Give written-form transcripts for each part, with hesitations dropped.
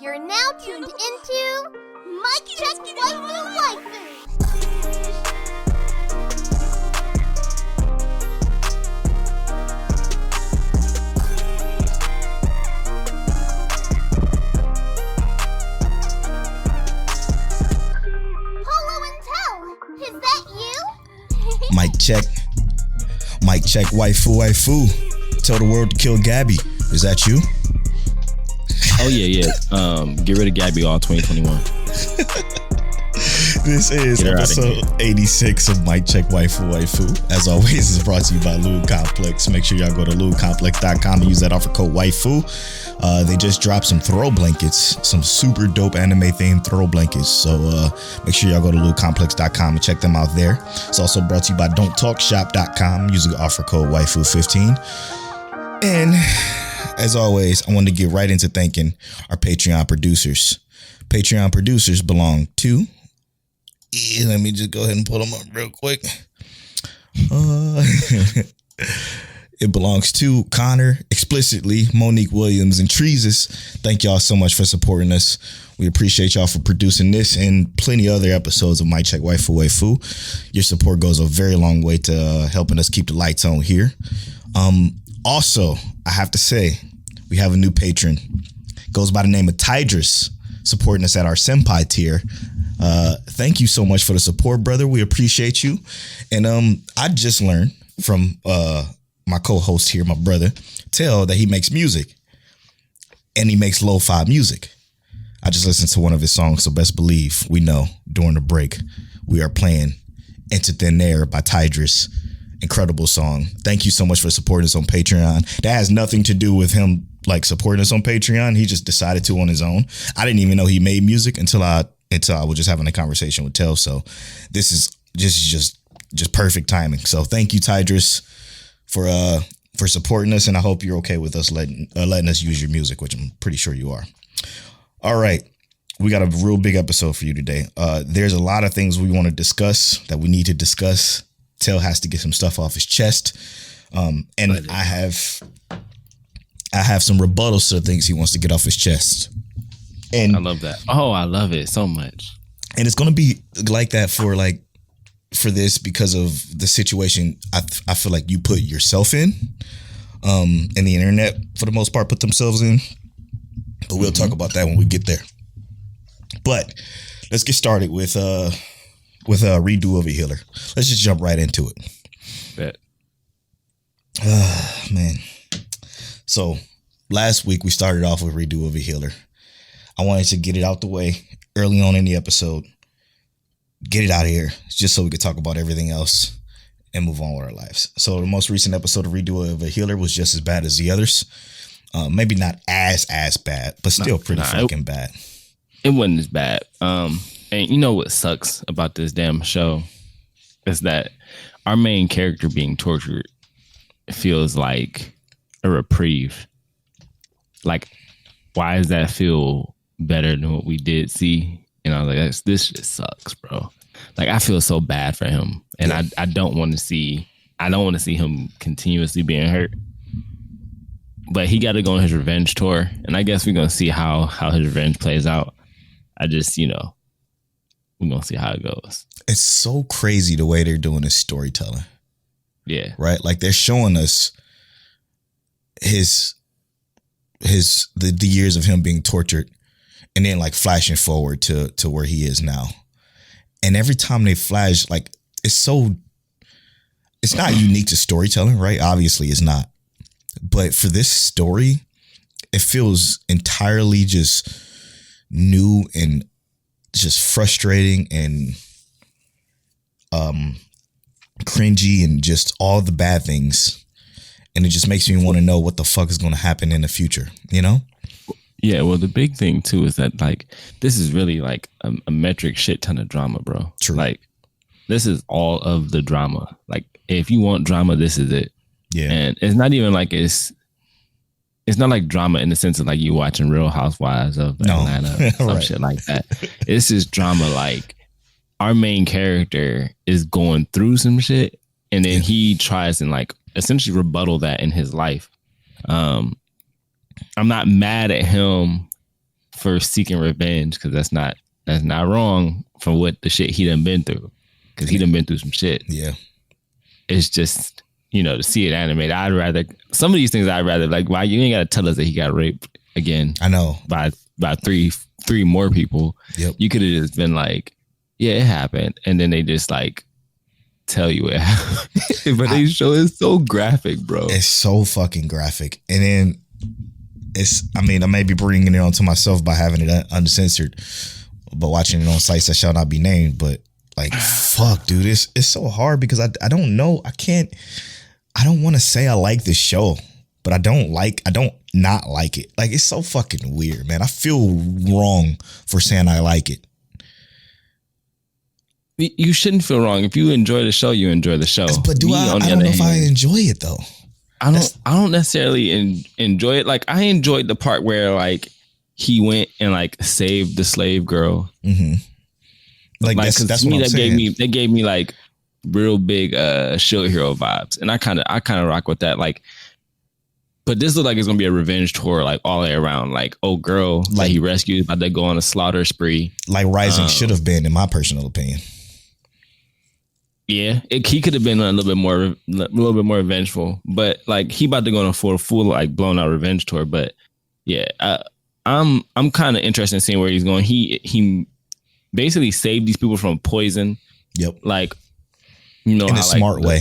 You're now tuned into Mic Check Waifu. Polow and Telle, is that you? Mic check. Mic check waifu. Tell the world to kill Gabby. Is that you? Oh yeah. Get rid of Gabby all 2021. This is episode 86 of Mic Check Waifu. As always, it's brought to you by Lube Complex. Make sure y'all go to lubecomplex.com and use that offer code waifu. They just dropped some throw blankets, some super dope anime themed throw blankets. So make sure y'all go to lubecomplex.com and check them out there. It's also brought to you by don'ttalkshop.com using the offer code waifu15. And as always, I want to get right into thanking our Patreon producers. Patreon producers belong to... let me just go ahead and pull them up real quick. It belongs to Connor, explicitly, Monique Williams, and Treeses. Thank y'all so much for supporting us. We appreciate y'all for producing this and plenty of other episodes of Mic Check Waifu. Your support goes a very long way to helping us keep the lights on here. Also, I have to say, we have a new patron. Goes by the name of Tidris, supporting us at our Senpai tier. Thank you so much for the support, brother. We appreciate you. And I just learned from my co-host here, my brother, Telle, that he makes music. And he makes lo-fi music. I just listened to one of his songs, so best believe we know during the break we are playing Into Thin Air by Tidris. Incredible song. Thank you so much for supporting us on Patreon. That has nothing to do with him like supporting us on Patreon. He just decided to on his own. I didn't even know he made music until I was just having a conversation with Telle. So this is just perfect timing. So thank you, Tidris, for supporting us, and I hope you're okay with us letting us use your music, which I'm pretty sure you are. All right. We got a real big episode for you today. There's a lot of things we want to discuss that we need to discuss. Telle has to get some stuff off his chest. And I have some rebuttals to the things he wants to get off his chest. And I love that. Oh, I love it so much. And it's going to be like that for this because of the situation I feel like you put yourself in, and the internet for the most part put themselves in. But we'll talk about that when we get there. But let's get started with a redo of a healer. Let's just jump right into it. Bet. Man. So last week we started off with redo of a healer. I wanted to get it out the way early on in the episode. Get it out of here just so we could talk about everything else and move on with our lives. So the most recent episode of redo of a healer was just as bad as the others. Maybe not as bad, but still pretty fucking bad. It wasn't as bad. And you know what sucks about this damn show is that our main character being tortured feels like a reprieve. Like, why does that feel better than what we did see? And I was like, this shit sucks, bro. Like, I feel so bad for him. And I don't want to see him continuously being hurt. But he got to go on his revenge tour. And I guess we're going to see how his revenge plays out. we're going to see how it goes. It's so crazy the way they're doing this storytelling. Yeah. Right? Like, they're showing us the years of him being tortured and then like flashing forward to where he is now. And every time they flash, like, it's not unique to storytelling, right? Obviously it's not. But for this story, it feels entirely just new and just frustrating and cringy and just all the bad things. And it just makes me want to know what the fuck is going to happen in the future, you know? Yeah, well, the big thing too is that like this is really like a metric shit ton of drama, bro. True. Like, this is all of the drama. Like, if you want drama, this is it. Yeah. And it's not even like it's not like drama in the sense of like you watching Real Housewives of Atlanta, some right. shit like that. It's just drama like our main character is going through some shit and then he tries and like essentially rebuttal that in his life. I'm not mad at him for seeking revenge, because that's not wrong for what the shit he done been through, because he done been through some shit. Yeah, it's just, to see it animated. I'd rather some of these things. I'd rather like, why you ain't gotta tell us that he got raped again. I know, by three more people. Yep. You could have just been like, yeah, it happened, and then they just like tell you it happened. But they show it so graphic, bro. It's so fucking graphic, and then I may be bringing it onto myself by having it uncensored, but watching it on sites that shall not be named. But like, fuck, dude, it's so hard because I don't know. I don't want to say I like this show, but I don't not like it. Like, it's so fucking weird, man. I feel wrong for saying I like it. You shouldn't feel wrong. If you enjoy the show, you enjoy the show. But I don't know if I enjoy it though. I don't necessarily enjoy it. Like, I enjoyed the part where like he went and like saved the slave girl. Mm-hmm. Like that's what I'm saying. They gave me like real big Shield Hero vibes, and I kind of rock with that. Like, but this looks like it's gonna be a revenge tour, like all the way around. Like, old girl like he rescued, about to go on a slaughter spree. Like Rising should have been, in my personal opinion. Yeah, he could have been a little bit more vengeful, but like he about to go on a full like blown out revenge tour. But yeah, I'm kind of interested in seeing where he's going. He basically saved these people from poison. Yep. Like, in a smart way.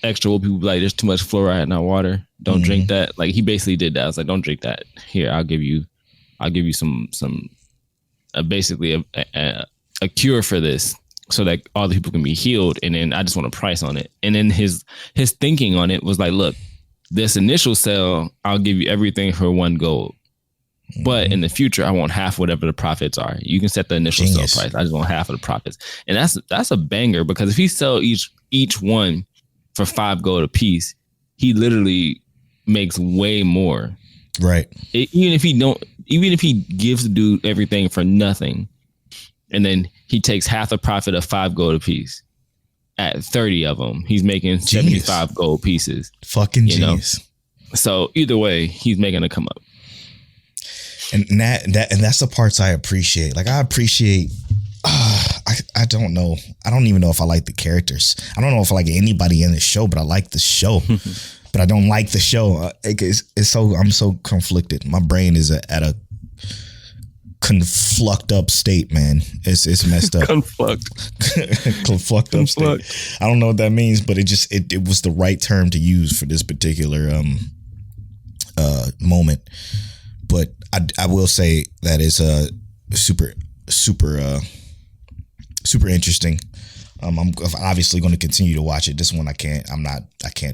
Extra old people be like, there's too much fluoride in our water. Don't drink that. Like, he basically did that. I was like, don't drink that. Here, I'll give you some basically a cure for this, so that all the people can be healed, and then I just want a price on it. And then his thinking on it was like, look, this initial sale, I'll give you everything for 1 gold. But in the future, I want half whatever the profits are. You can set the initial sale price. I just want half of the profits. And that's a banger, because if he sell each one for 5 gold a piece, he literally makes way more. Right. Even if he gives the dude everything for nothing, and then he takes half the profit of 5 gold a piece. At 30 of them, he's making 75 gold pieces. Fucking genius. So either way, he's making a come up. And that's the parts I appreciate. Like, I appreciate. I don't know. I don't even know if I like the characters. I don't know if I like anybody in the show, but I like the show. But I don't like the show. I'm so conflicted. My brain is at a conflucked up state, man. It's messed up. Conflucked up state. I don't know what that means, but it was the right term to use for this particular moment. But I will say that is super interesting. I'm obviously going to continue to watch it. This one I can't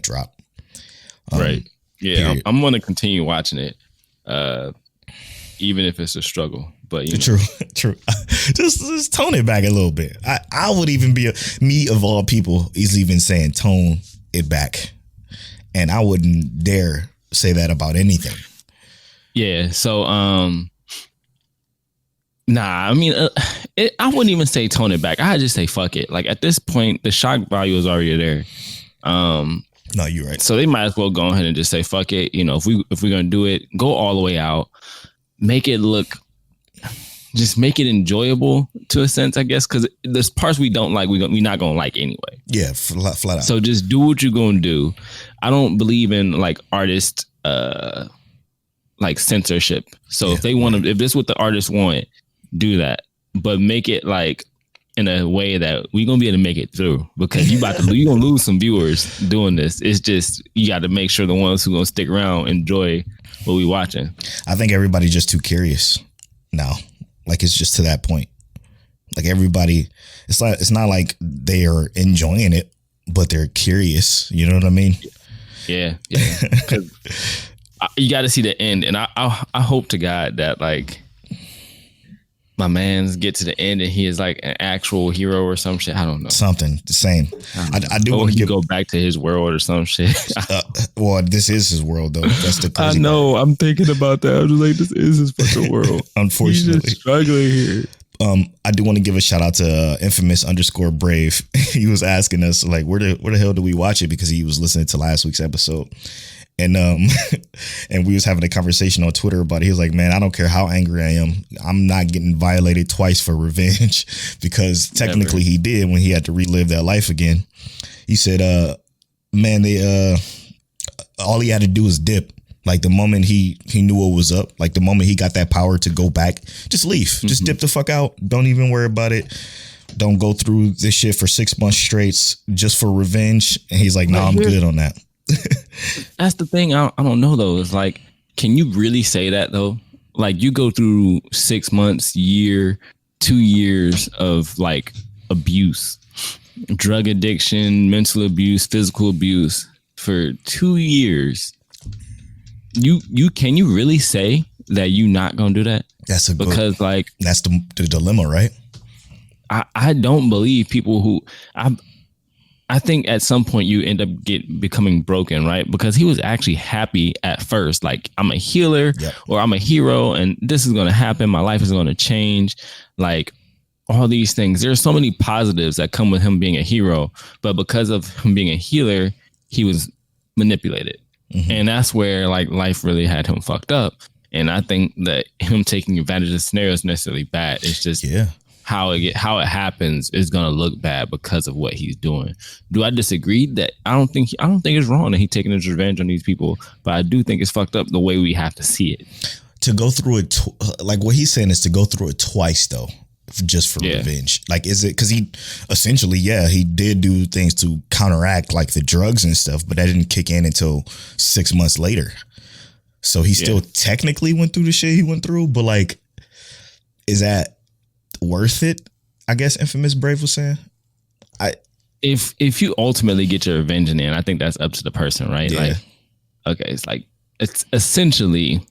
drop. Right. Yeah, I'm going to continue watching it, even if it's a struggle. But true. Just tone it back a little bit. I would even be me of all people is even saying tone it back, and I wouldn't dare say that about anything. Yeah. So, I mean, I wouldn't even say tone it back. I'd just say fuck it. Like, at this point, the shock value is already there. No, you're right. So they might as well go ahead and just say fuck it. If we're gonna do it, go all the way out. Make it enjoyable to a sense, I guess, because there's parts we don't like. We're not gonna like anyway. Yeah, flat out. So just do what you're gonna do. I don't believe in like artist like censorship. So if they want to, if this is what the artists want, do that, but make it like in a way that we're gonna be able to make it through, because you're gonna lose some viewers doing this. It's just, you got to make sure the ones who gonna stick around enjoy what we watching. I think everybody's just too curious now. Like, it's just to that point. Like, everybody, it's not like they are enjoying it, but they're curious. You know what I mean? Yeah. Because you got to see the end, and I hope to God that like my man's get to the end and he is like an actual hero or some shit. I don't know. Something the same. I do want to go back to his world or some shit. Well, this is his world though. That's the crazy I know. part. I'm thinking about that. I'm just like, this is his fucking world. Unfortunately, he's just struggling here. I do want to give a shout out to infamous _ brave. He was asking us like, where the hell do we watch it? Because he was listening to last week's episode. And and we was having a conversation on Twitter about it. He was like, man, I don't care how angry I am. I'm not getting violated twice for revenge, because technically he did when he had to relive that life again. He said, man, all he had to do was dip. Like the moment he knew what was up, like the moment he got that power to go back, just leave, just dip the fuck out. Don't even worry about it. Don't go through this shit for 6 months straight just for revenge. And he's like, no, I'm good on that. That's the thing. I don't know though. It's like, can you really say that though? Like you go through 6 months, year, 2 years of like abuse, drug addiction, mental abuse, physical abuse for 2 years. You can you really say that you not gonna do that? That's because like that's the dilemma, right? I don't believe people who I think at some point you end up becoming broken, right? Because he was actually happy at first, like I'm a healer or I'm a hero, and this is gonna happen. My life is gonna change, like all these things. There's so many positives that come with him being a hero, but because of him being a healer, he was manipulated. And that's where like life really had him fucked up. And I think that him taking advantage of the scenario is necessarily bad. It's just how it happens is gonna look bad because of what he's doing. Do I disagree that I don't think it's wrong that he's taking his revenge on these people, but I do think it's fucked up the way we have to see it. To go through it, like what he's saying is to go through it twice though. Just for revenge. Like, is it because he essentially, he did do things to counteract like the drugs and stuff, but that didn't kick in until 6 months later. So he still technically went through the shit he went through, but like, is that worth it? I guess infamous Brave was saying. If you ultimately get your revenge in the end, I think that's up to the person, right? Yeah. Like, okay, it's essentially.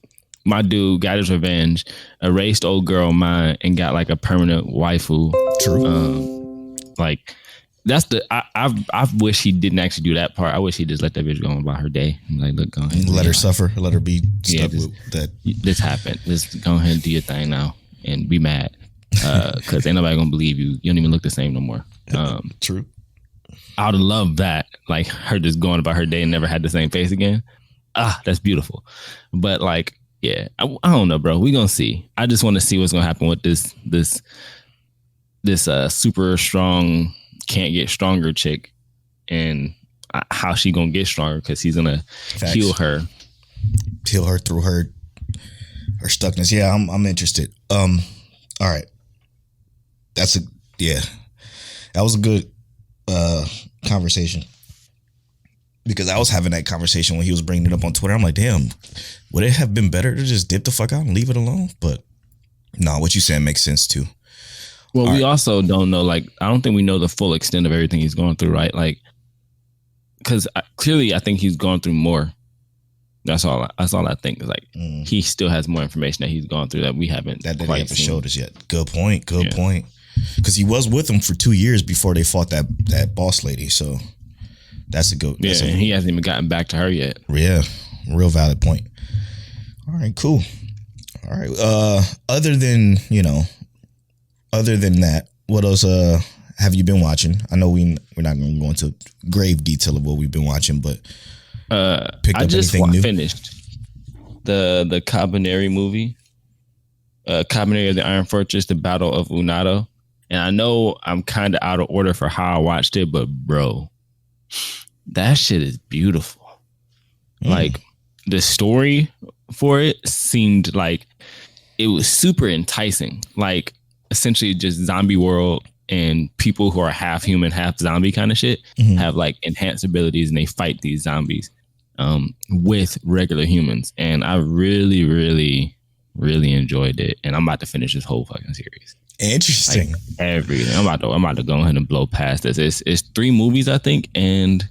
My dude got his revenge, erased old girl mind, and got like a permanent waifu. True. Like that's the I wish he didn't actually do that part. I wish he just let that bitch go on about her day. Like, look, go ahead, let her suffer, let her be stuck with that. This happened. Just go ahead and do your thing now, and be mad because ain't nobody gonna believe you. You don't even look the same no more. True. I would love that. Like her just going about her day and never had the same face again. That's beautiful. But like. Yeah, I don't know, bro. We gonna see. I just want to see what's gonna happen with this super strong, can't get stronger chick, and how she gonna get stronger because he's gonna heal her through her stuckness. Yeah, I'm interested. All right, that was a good conversation. Because I was having that conversation when he was bringing it up on Twitter. I'm like, damn, would it have been better to just dip the fuck out and leave it alone? But no, what you saying makes sense too. Well, we also don't know, like, I don't think we know the full extent of everything he's going through, right? Like, because clearly I think he's gone through more. That's all I think. Is like he still has more information that he's gone through that we haven't that they haven't showed us yet. Good point. Because he was with him for 2 years before they fought that boss lady. So. That's a good. And he hasn't even gotten back to her yet. Yeah, real valid point. All right, cool. All right. Other than that, what else have you been watching? I know we're not going to go into grave detail of what we've been watching, but picked up anything new? Finished the Kabaneri movie, Kabaneri of the Iron Fortress, the Battle of Unato, and I know I'm kind of out of order for how I watched it, but bro. That shit is beautiful. Like the story for it seemed like it was super enticing. Like essentially just zombie world and people who are half human, half zombie kind of shit have like enhanced abilities and they fight these zombies with regular humans. And I really, really, really enjoyed it. And I'm about to finish this whole fucking series. Interesting. Like everything. I'm about to go ahead and blow past this. It's 3 movies, I think, and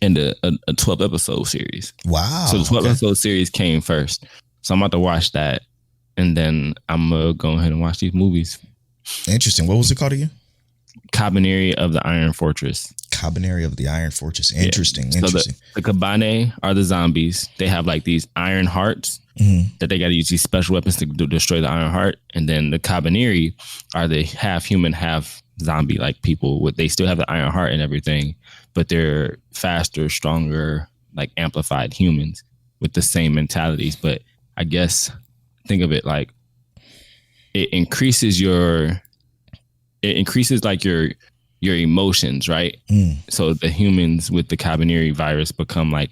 a 12 episode series. Wow. So the 12 episode series came first. So I'm about to watch that, and then I'm gonna go ahead and watch these movies. Interesting. What was it called again? Kabaneri of the Iron Fortress. Kabaneri of the Iron Fortress. Interesting. So the Kabaneri are the zombies. They have like these iron hearts that they got to use these special weapons to destroy the iron heart. And then the Kabaneri are the half human, half zombie like people. They still have the iron heart and everything, but they're faster, stronger, like amplified humans with the same mentalities. But I guess think of it like it increases like your emotions, right? So the humans with the Kabaneri virus become like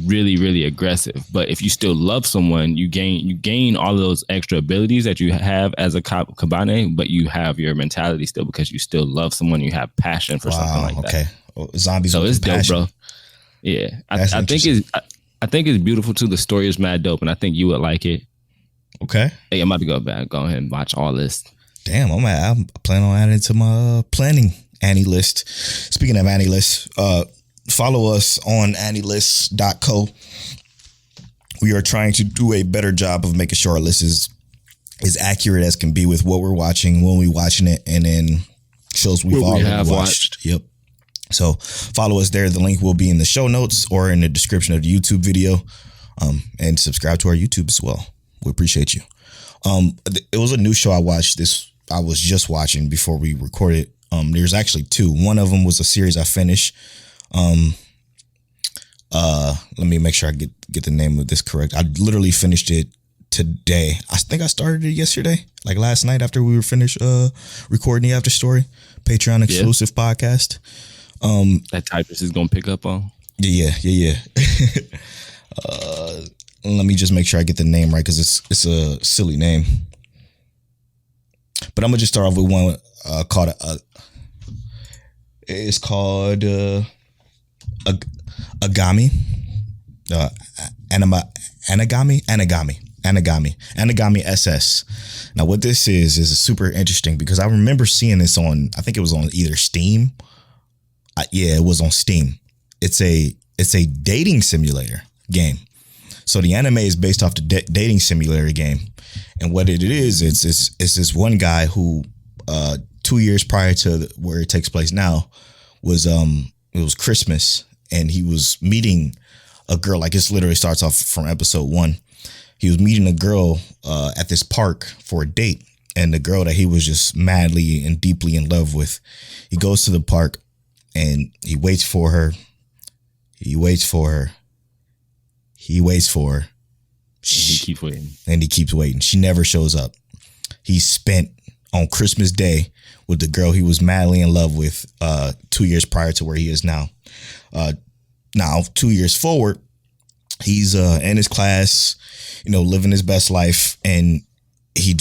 really, really aggressive. But if you still love someone, you gain all of those extra abilities that you have as a Kabane, but you have your mentality still because you still love someone. You have passion for something like that. Okay, zombies. So it's dope, bro. Yeah, I think it's beautiful too. The story is mad dope, and I think you would like it. Okay. Hey, I'm about to go back. Go ahead and watch all this. Damn, I'm planning on adding it to my planning anilist. Speaking of anilist, follow us on anilist.co. We are trying to do a better job of making sure our list is as accurate as can be with what we're watching, when we're watching it, and then shows we've already watched. Yep. So follow us there. The link will be in the show notes or in the description of the YouTube video. And subscribe to our YouTube as well. We appreciate you. It was a new show I watched. I was just watching before we recorded. There's actually two. One of them was a series I finished. Let me make sure I get the name of this correct. I literally finished it today. I think I started it yesterday, like last night after we were finished recording the after story. Patreon exclusive podcast. That typist is gonna pick up on. Yeah. Let me just make sure I get the name right because it's a silly name. But I'm gonna just start off with one called it's called Agami. Amagami SS. Now what this is super interesting because I remember seeing this on, I think it was on either Steam. It was on Steam. It's a dating simulator game. So the anime is based off the dating simulator game. And what it is, it's this one guy who 2 years prior to where it takes place now was it was Christmas, and he was meeting a girl. Like, this literally starts off from episode 1. He was meeting a girl at this park for a date, and the girl that he was just madly and deeply in love with. He goes to the park and he waits for her. He keeps waiting. And he keeps waiting. She never shows up. He spent on Christmas Day with the girl he was madly in love with 2 years prior to where he is now. Now, 2 years forward, he's in his class, living his best life, and he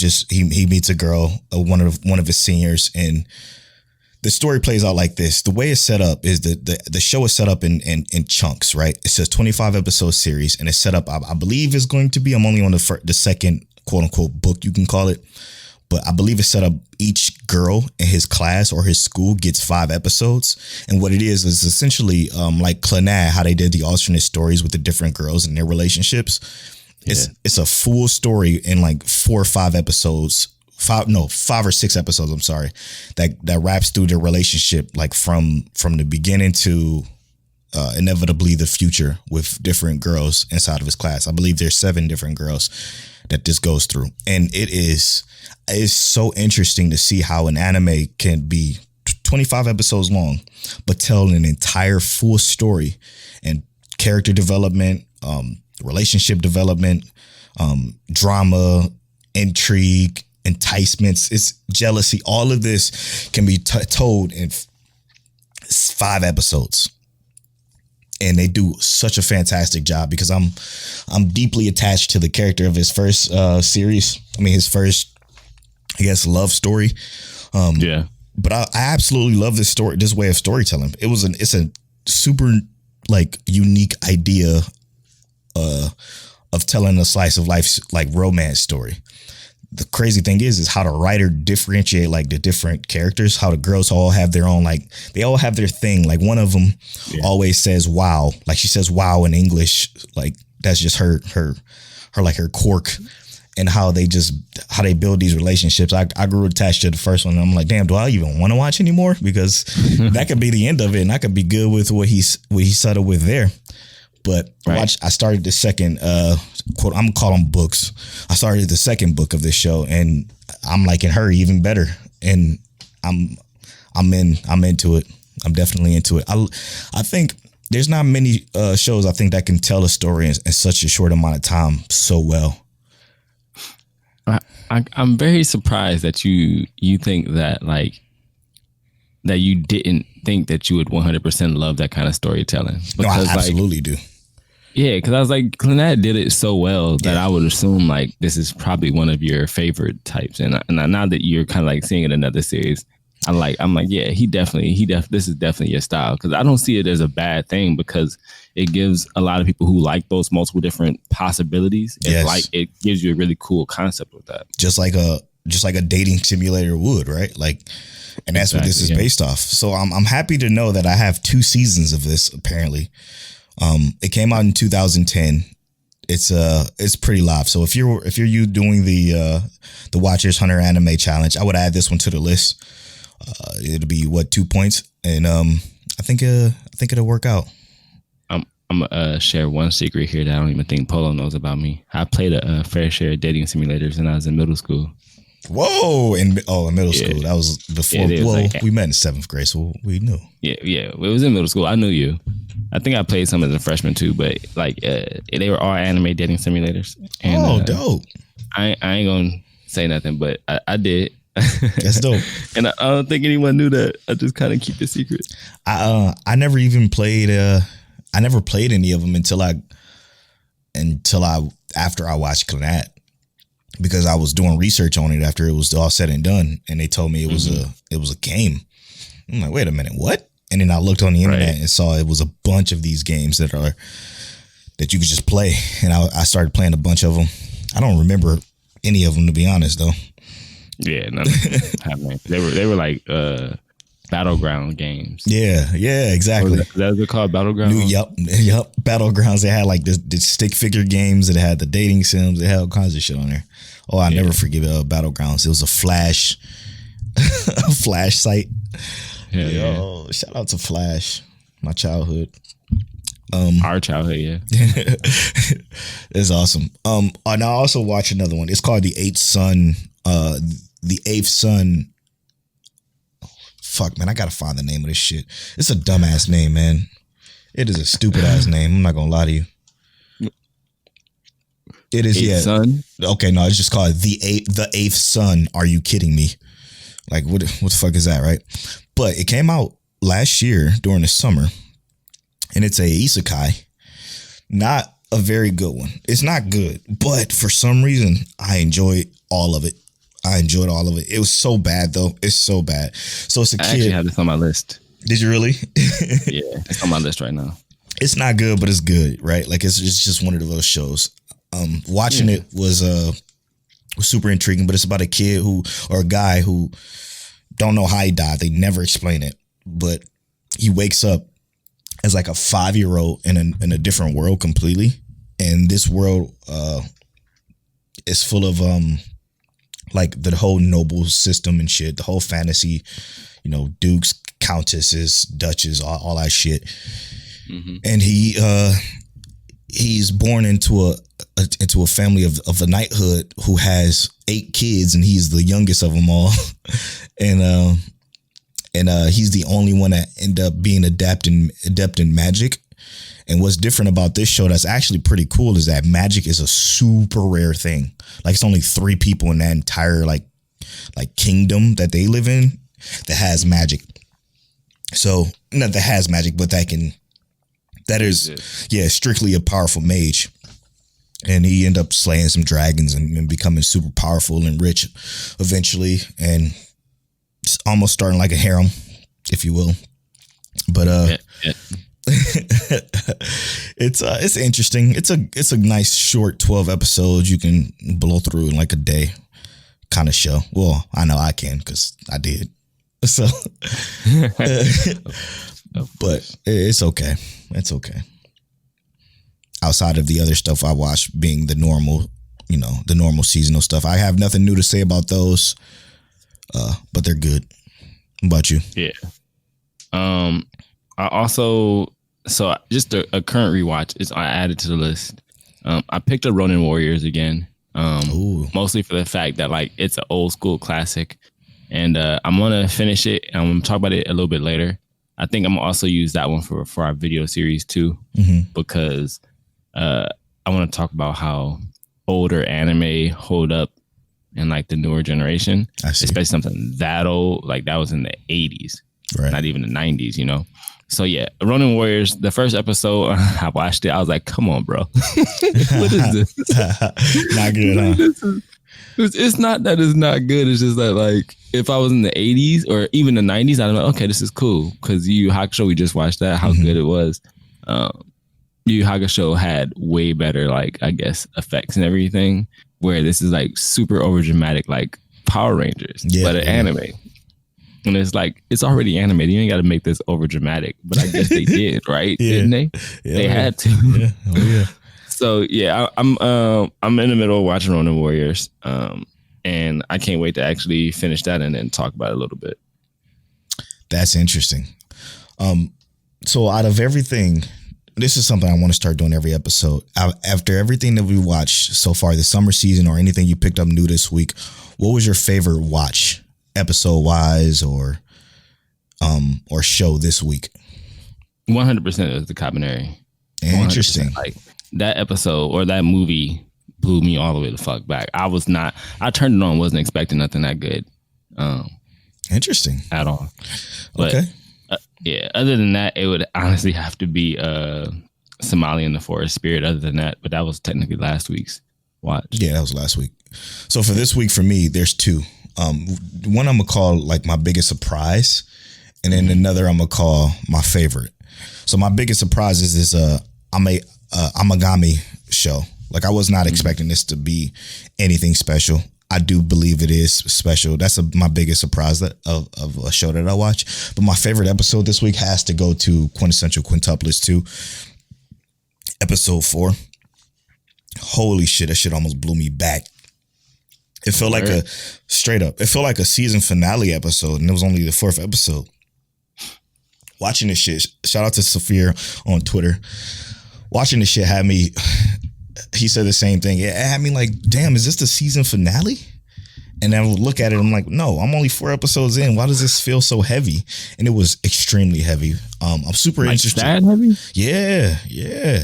meets a girl, one of his seniors, and the story plays out like this. The way it's set up is the show is set up in chunks, right? It says 25 episode series, and it's set up, I believe is going to be, I'm only on the second quote unquote book, you can call it, but I believe it's set up each girl in his class or his school gets 5 episodes. And what it is essentially like Clannad, how they did the alternate stories with the different girls and their relationships. Yeah. It's a full story in like 4 or 5 episodes. 5 or 6 episodes, I'm sorry, that wraps through their relationship, like from the beginning to inevitably the future with different girls inside of his class. I believe there's 7 different girls that this goes through. And it's so interesting to see how an anime can be 25 episodes long, but tell an entire full story and character development, relationship development, drama, intrigue, enticements, it's jealousy. All of this can be told in 5 episodes. And they do such a fantastic job because I'm deeply attached to the character of his first series. I mean, his first, I guess, love story. But I absolutely love this way of storytelling. It's a super like unique idea of telling a slice of life, like romance story. The crazy thing is how the writer differentiate like the different characters, how the girls all have their own, like they all have their thing. Like one of them always says wow, like she says wow in English, like that's just her like her quirk. and how they build these relationships. I grew attached to the first one. And I'm like, damn, do I even want to watch anymore? Because that could be the end of it, and I could be good with what he settled with there. But I started the second quote. I'm gonna call them books. I started the second book of this show, and I'm liking her even better. And I'm into it. I'm definitely into it. I think there's not many shows I think that can tell a story in such a short amount of time so well. I'm very surprised that you think that, like, that you didn't think that you would 100% love that kind of storytelling. Because, no, I absolutely do. Yeah, because I was like, Lynette did it so well that I would assume like this is probably one of your favorite types. And now that you're kind of like seeing it in another series, I'm like, yeah, this is definitely your style. Because I don't see it as a bad thing, because it gives a lot of people who like those multiple different possibilities. Yes. Like it gives you a really cool concept with that. Just like a dating simulator would, right? Like, and that's what this is based off. So I'm happy to know that I have 2 seasons of this. Apparently, it came out in 2010. It's pretty live. So if you're doing the Watchers Hunter Anime Challenge, I would add this one to the list. It'll be 2 points, and I think it'll work out. I'm gonna share one secret here that I don't even think Polow knows about me. I played a fair share of dating simulators when I was in middle school. Whoa! In middle school, that was before. We met in 7th grade, so we knew. Yeah. It was in middle school. I knew you. I think I played some as a freshman too, but like they were all anime dating simulators. And, dope! I ain't gonna say nothing, but I did. That's dope. And I don't think anyone knew that. I just kind of keep it secret. I never even played. I never played any of them until after I watched Clannad, because I was doing research on it after it was all said and done, and they told me it was a game. I'm like, wait a minute, what? And then I looked on the internet and saw it was a bunch of these games that you could just play, and I started playing a bunch of them. I don't remember any of them, to be honest, though. Yeah, none of them. They were like battleground games. Yeah, exactly. That's what called Battlegrounds. Yep. Battlegrounds. They had like the stick figure games. It had the dating sims. They had all kinds of shit on there. Oh, I'll never forget Battlegrounds. It was a Flash site. Yeah. Shout out to Flash, my childhood. Our childhood, yeah. It's awesome. And I also watch another one. It's called The Eighth Son. The Eighth Son. Fuck, man, I gotta find the name of this shit. It's a dumbass name, man. It is a stupid ass name. I'm not gonna lie to you. It is, Eighth Son? Okay, no, it's just called The Eighth Son. Are you kidding me? Like, what the fuck is that, right? But it came out last year during the summer, and it's a isekai. Not a very good one. It's not good, but for some reason, I enjoyed all of it. It was so bad, though. It's so bad. So it's a kid. I actually have this on my list. Did you really? Yeah, it's on my list right now. It's not good, but it's good, right? Like, it's just one of those shows. Watching it was super intriguing, but it's about a kid or a guy who don't know how he died. They never explain it, but he wakes up as like a 5-year-old in a different world completely, and this world is full of like the whole noble system and shit, the whole fantasy, dukes, countesses, duchess, all that shit. Mm-hmm. And he's born into a family of a knighthood who has 8 kids, and he's the youngest of them all. and he's the only one that ended up being adept in magic. And what's different about this show that's actually pretty cool is that magic is a super rare thing. Like, it's only 3 people in that entire like kingdom that they live in that has magic. So not that has magic, but that is strictly a powerful mage. And he ended up slaying some dragons and becoming super powerful and rich eventually, and almost starting like a harem, if you will. But it's interesting. It's a nice short 12 episodes you can blow through in like a day kind of show. Well, I know I can because I did. So, but it's okay. It's okay. Outside of the other stuff I watch being the normal the normal seasonal stuff. I have nothing new to say about those, but they're good. What about you? Yeah. I also, just a current rewatch is I added to the list. I picked up Ronin Warriors again. Mostly for the fact that like it's an old school classic, and I'm gonna finish it. And I'm gonna talk about it a little bit later. I think I'm gonna also use that one for our video series too, because I want to talk about how older anime hold up in like the newer generation, especially something that old. Like that was in the 80s, right? Not even the 90s, So yeah, Ronin Warriors, the first episode, I watched it. I was like, come on, bro. What is this? Not good, huh? It's not that it's not good. It's just that like if I was in the 80s or even the 90s, I'd be like, okay, this is cool. Because Yu Yu Hakusho, we just watched that, how good it was. Yu Yu Hakusho had way better, like, I guess, effects and everything. Where this is like super over dramatic, like Power Rangers, but an anime. And it's like, it's already animated. You ain't got to make this over dramatic. But I guess they did, right? Didn't they? Yeah, they had to. Yeah. Oh, yeah. So yeah, I'm in the middle of watching Ronin Warriors, and I can't wait to actually finish that and then talk about it a little bit. That's interesting. So out of everything, this is something I want to start doing every episode. After everything that we watched so far this summer season, or anything you picked up new this week, what was your favorite watch, episode wise, or show this week? 100% is the Kabaneri. Interesting. Like that episode or that movie blew me all the way the fuck back. I turned it on, wasn't expecting nothing that good. Interesting. At all. But, okay. Yeah. Other than that, it would honestly have to be Somali in the Forest Spirit. Other than that, but that was technically last week's watch. Yeah, that was last week. So for this week, for me, there's two. One I'm gonna call like my biggest surprise, and then another I'm gonna call my favorite. So my biggest surprise is this Amagami show. Like I was not expecting this to be anything special. I do believe it is special. That's my biggest surprise of a show that I watch. But my favorite episode this week has to go to Quintessential Quintuplets 2, episode 4. Holy shit, that shit almost blew me back. It felt like it felt like a season finale episode, and it was only the 4th episode. Watching this shit, shout out to Spolier on Twitter. Watching this shit had me, he said the same thing. It had me like, damn, is this the season finale? And then I would look at it, I'm like, no, I'm only 4 episodes in. Why does this feel so heavy? And it was extremely heavy. I'm super interested. That heavy? Yeah.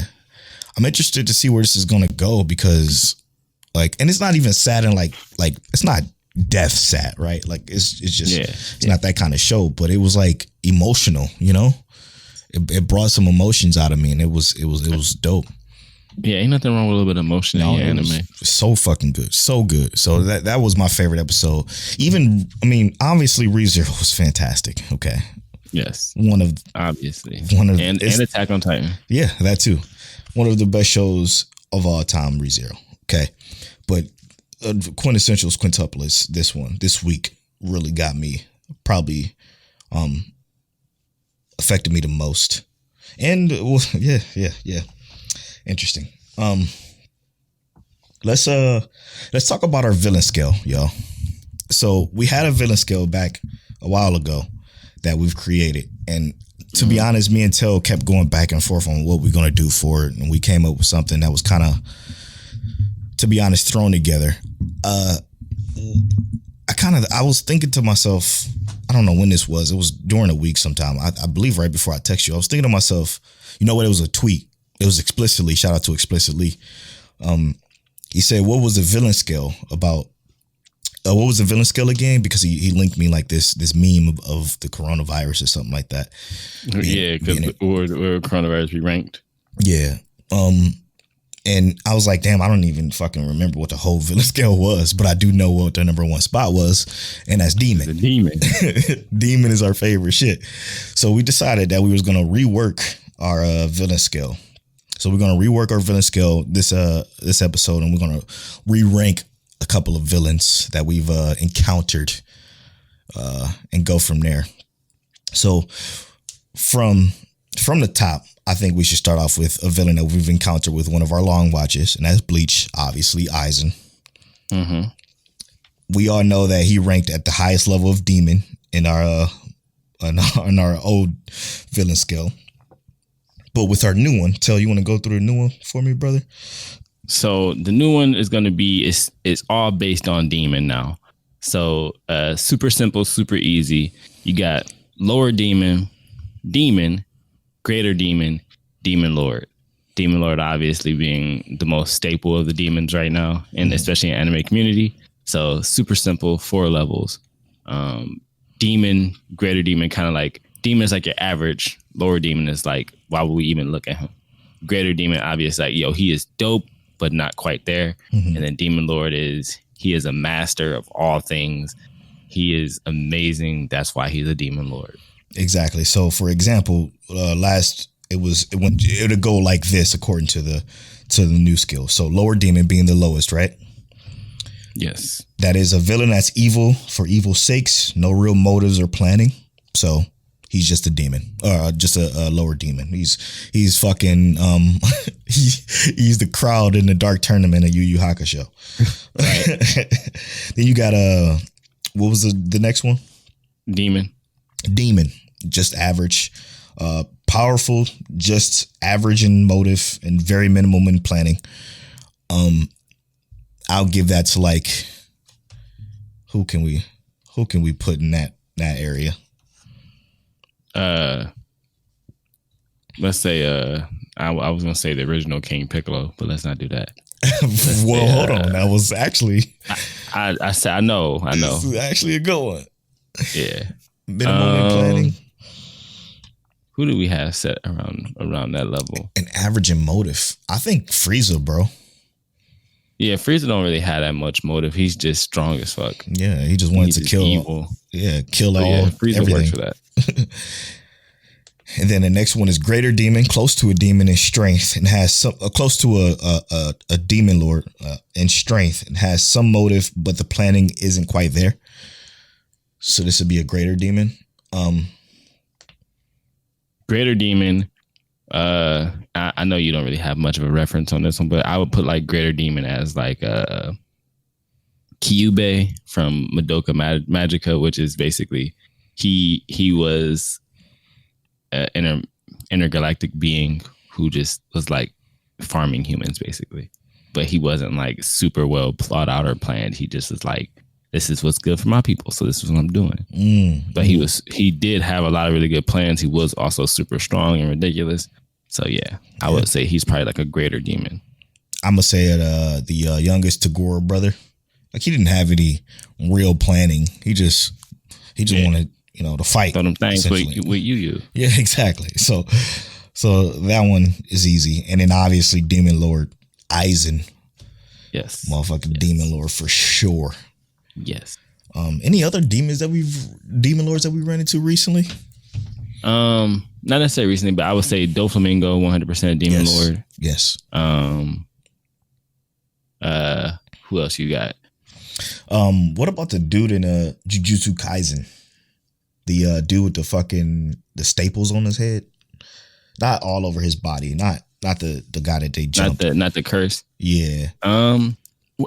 I'm interested to see where this is gonna go, because like, and it's not even sad and like it's not death sad, right? Like it's just it's not that kind of show, but it was like emotional, It brought some emotions out of me, and it was dope. Yeah, ain't nothing wrong with a little bit of emotion in your anime. So fucking good. So good. So that was my favorite episode. Even, obviously ReZero was fantastic. Okay. Yes. And Attack on Titan. Yeah, that too. One of the best shows of all time, ReZero. Okay. But Quintessentials Quintuplets, this week really got me, probably affected me the most. And yeah. Interesting. Let's talk about our villain scale, y'all. So we had a villain scale back a while ago that we've created, and to be honest, me and Telle kept going back and forth on what we're gonna do for it, and we came up with something that was kind of, to be honest, thrown together. I was thinking to myself, I don't know when this was. It was during the week sometime. I believe right before I text you. I was thinking to myself, you know what? It was a tweet. It was explicitly, shout out to explicitly. He said, what was the villain scale about? What was the villain scale again? Because he linked me like this meme of the coronavirus or something like that. Yeah, because where coronavirus be ranked. Yeah. And I was like, damn, I don't even fucking remember what the whole villain scale was, but I do know what the number 1 spot was, and that's Demon. The Demon. Demon is our favorite shit. So we decided that we was going to rework our villain scale. So we're going to rework our villain scale this episode, and we're going to re-rank a couple of villains that we've encountered and go from there. So from the top, I think we should start off with a villain that we've encountered with one of our long watches, and that's Bleach, obviously, Aizen. Mm-hmm. We all know that he ranked at the highest level of demon in our old villain scale. But with our new one, Tell, you want to go through the new one for me, brother? So the new one is going to be, it's all based on demon now. So super simple, super easy. You got lower demon, greater demon, demon lord. Demon lord obviously being the most staple of the demons right now, and especially in anime community. So super simple, 4 levels. Demon, greater demon, kind of like demon is like your average. Lower demon is like, why would we even look at him? Greater demon, obviously, like, yo, he is dope, but not quite there. And then demon lord he is a master of all things. He is amazing. That's why he's a demon lord. Exactly. So, for example, it would go like this according to the new skill. So, lower demon being the lowest, right? Yes. That is a villain that's evil for evil's sakes, no real motives or planning. So he's just a demon, or just a lower demon. He's fucking he's the crowd in the dark tournament of Yu Yu Hakusho. Right. Then you got what was the next one? Demon, just average, powerful, just average in motive and very minimum in planning. I'll give that to like, who can we put in that area? Let's say I was gonna say the original King Piccolo, but let's not do that. Well, hold on. That was actually I said I know. This is actually a good one. Yeah. Minimum in planning. Who do we have set around that level? An average in motive. I think Frieza, bro. Yeah, Frieza don't really have that much motive. He's just strong as fuck. Yeah, he just wanted to kill. Evil. Yeah, kill all. Yeah, Frieza everything. works for that. And then the next one is greater demon, close to a demon in strength, and has some close to a demon lord in strength, and has some motive, but the planning isn't quite there. So this would be a greater demon. Greater demon. I know you don't really have much of a reference on this one, but I would put like greater demon as like Kyubey from Madoka Magica, which is basically he was an intergalactic being who just was like farming humans basically, but he wasn't like super well thought out or planned. He just was like, this is what's good for my people, so this is what I'm doing. But he did have a lot of really good plans. He was also super strong and ridiculous. So yeah, I would say he's probably like a greater demon. I'm gonna say it, the youngest Tagore brother. Like he didn't have any real planning. He just wanted, to fight. Throw them things with you. Yeah, exactly. So that one is easy. And then obviously Demon Lord Aizen. Yes. Motherfucking Demon Lord for sure. Yes. Any other demon lords that we ran into recently? Not necessarily recently, but I would say Doflamingo, 100% Demon Lord. Yes. Who else you got? What about the dude in Jujutsu Kaisen? The dude with the staples on his head, not all over his body, not the guy that they jumped. Not the curse. Yeah. I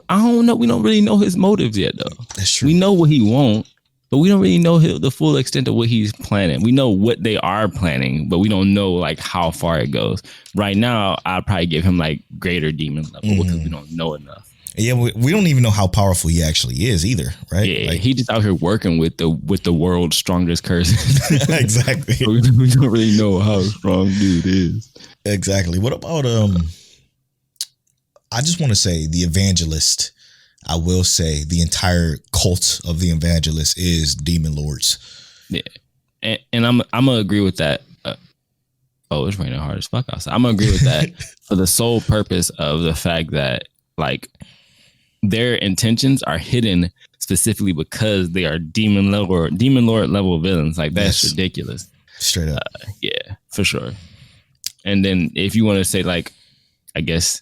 don't know. We don't really know his motives yet, though. That's true. We know what he wants, but we don't really know the full extent of what he's planning. We know what they are planning, but we don't know like how far it goes. Right now, I'd probably give him like greater demon level because we don't know enough. Yeah, we don't even know how powerful he actually is either, right? Yeah, he just out here working with the world's strongest curses. Exactly. So we don't really know how strong dude is. Exactly. What about I just want to say the evangelist. I will say the entire cult of the evangelist is demon lords. Yeah, and I'm gonna agree with that. It's raining hard as fuck outside. I'm gonna agree with that for the sole purpose of the fact that like their intentions are hidden specifically because they are demon lord level villains. Like that's ridiculous. Straight up. Yeah, for sure. And then if you want to say like, I guess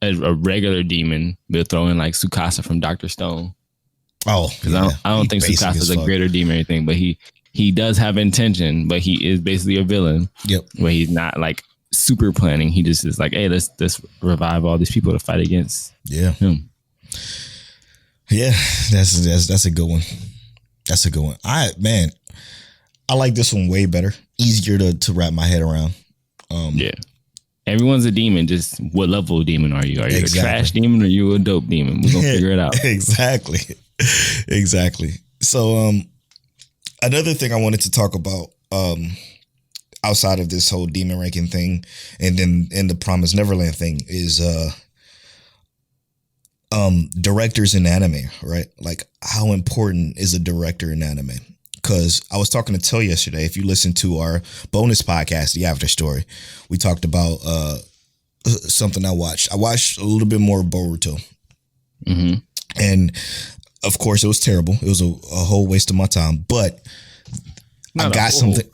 a regular demon, we'll throw in like Tsukasa from Dr. Stone. Oh, because I don't think Tsukasa's a greater demon or anything, but he does have intention, but he is basically a villain. Yep. Where he's not like super planning. He just is like, hey, let's revive all these people to fight against him. Yeah, that's a good one. That's a good one. I like this one way better. Easier to wrap my head around. Yeah. Everyone's a demon. Just what level of demon are you? Are you a trash demon or are you a dope demon? We're gonna figure it out. Exactly. So another thing I wanted to talk about, outside of this whole demon ranking thing, and then in the Promised Neverland thing, is directors in anime, right? Like, how important is a director in anime? Because I was talking to Telle yesterday. If you listen to our bonus podcast, The After Story, we talked about something I watched. I watched a little bit more of Boruto. Mm-hmm. And of course, it was terrible. It was a whole waste of my time. But I got something.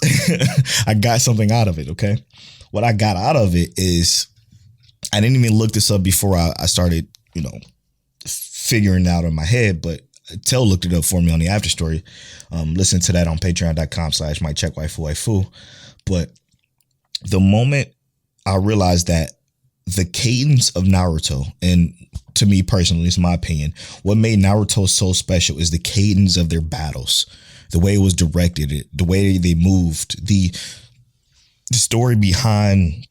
I got something out of it, okay? What I got out of it is, I didn't even look this up before I started, figuring it out in my head, but Telle looked it up for me on the After Story. Listen to that on patreon.com/mycheckwaifu. But the moment I realized that the cadence of Naruto, and to me personally, it's my opinion, what made Naruto so special is the cadence of their battles, the way it was directed, the way they moved, the story behind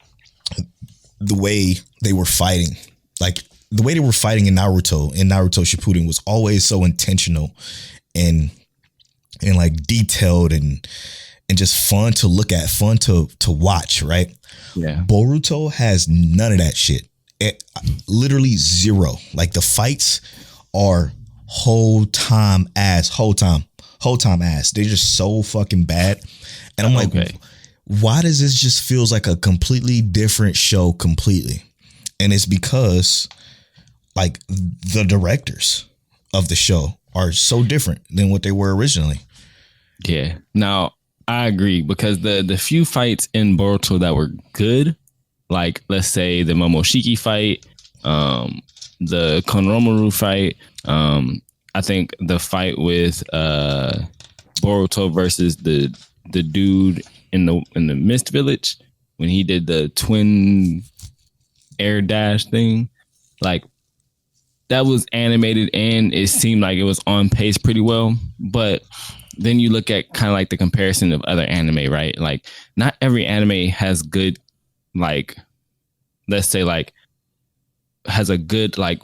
the way they were fighting. Like, the way they were fighting in Naruto Shippuden was always so intentional and like detailed and just fun to look at, fun to watch, right? Yeah. Boruto has none of that shit. Literally zero. Like, the fights are whole time ass. They're just so fucking bad. And I'm like, why does this just feels like a completely different show completely? And it's because, like, the directors of the show are so different than what they were originally. Yeah. Now, I agree, because the few fights in Boruto that were good, like, let's say the Momoshiki fight, the Konohamaru fight, I think the fight with Boruto versus the dude in the Mist Village when he did the twin air dash thing, like, that was animated and it seemed like it was on pace pretty well. But then you look at kind of like the comparison of other anime, right? Like, not every anime has good, like, let's say, like, has a good, like,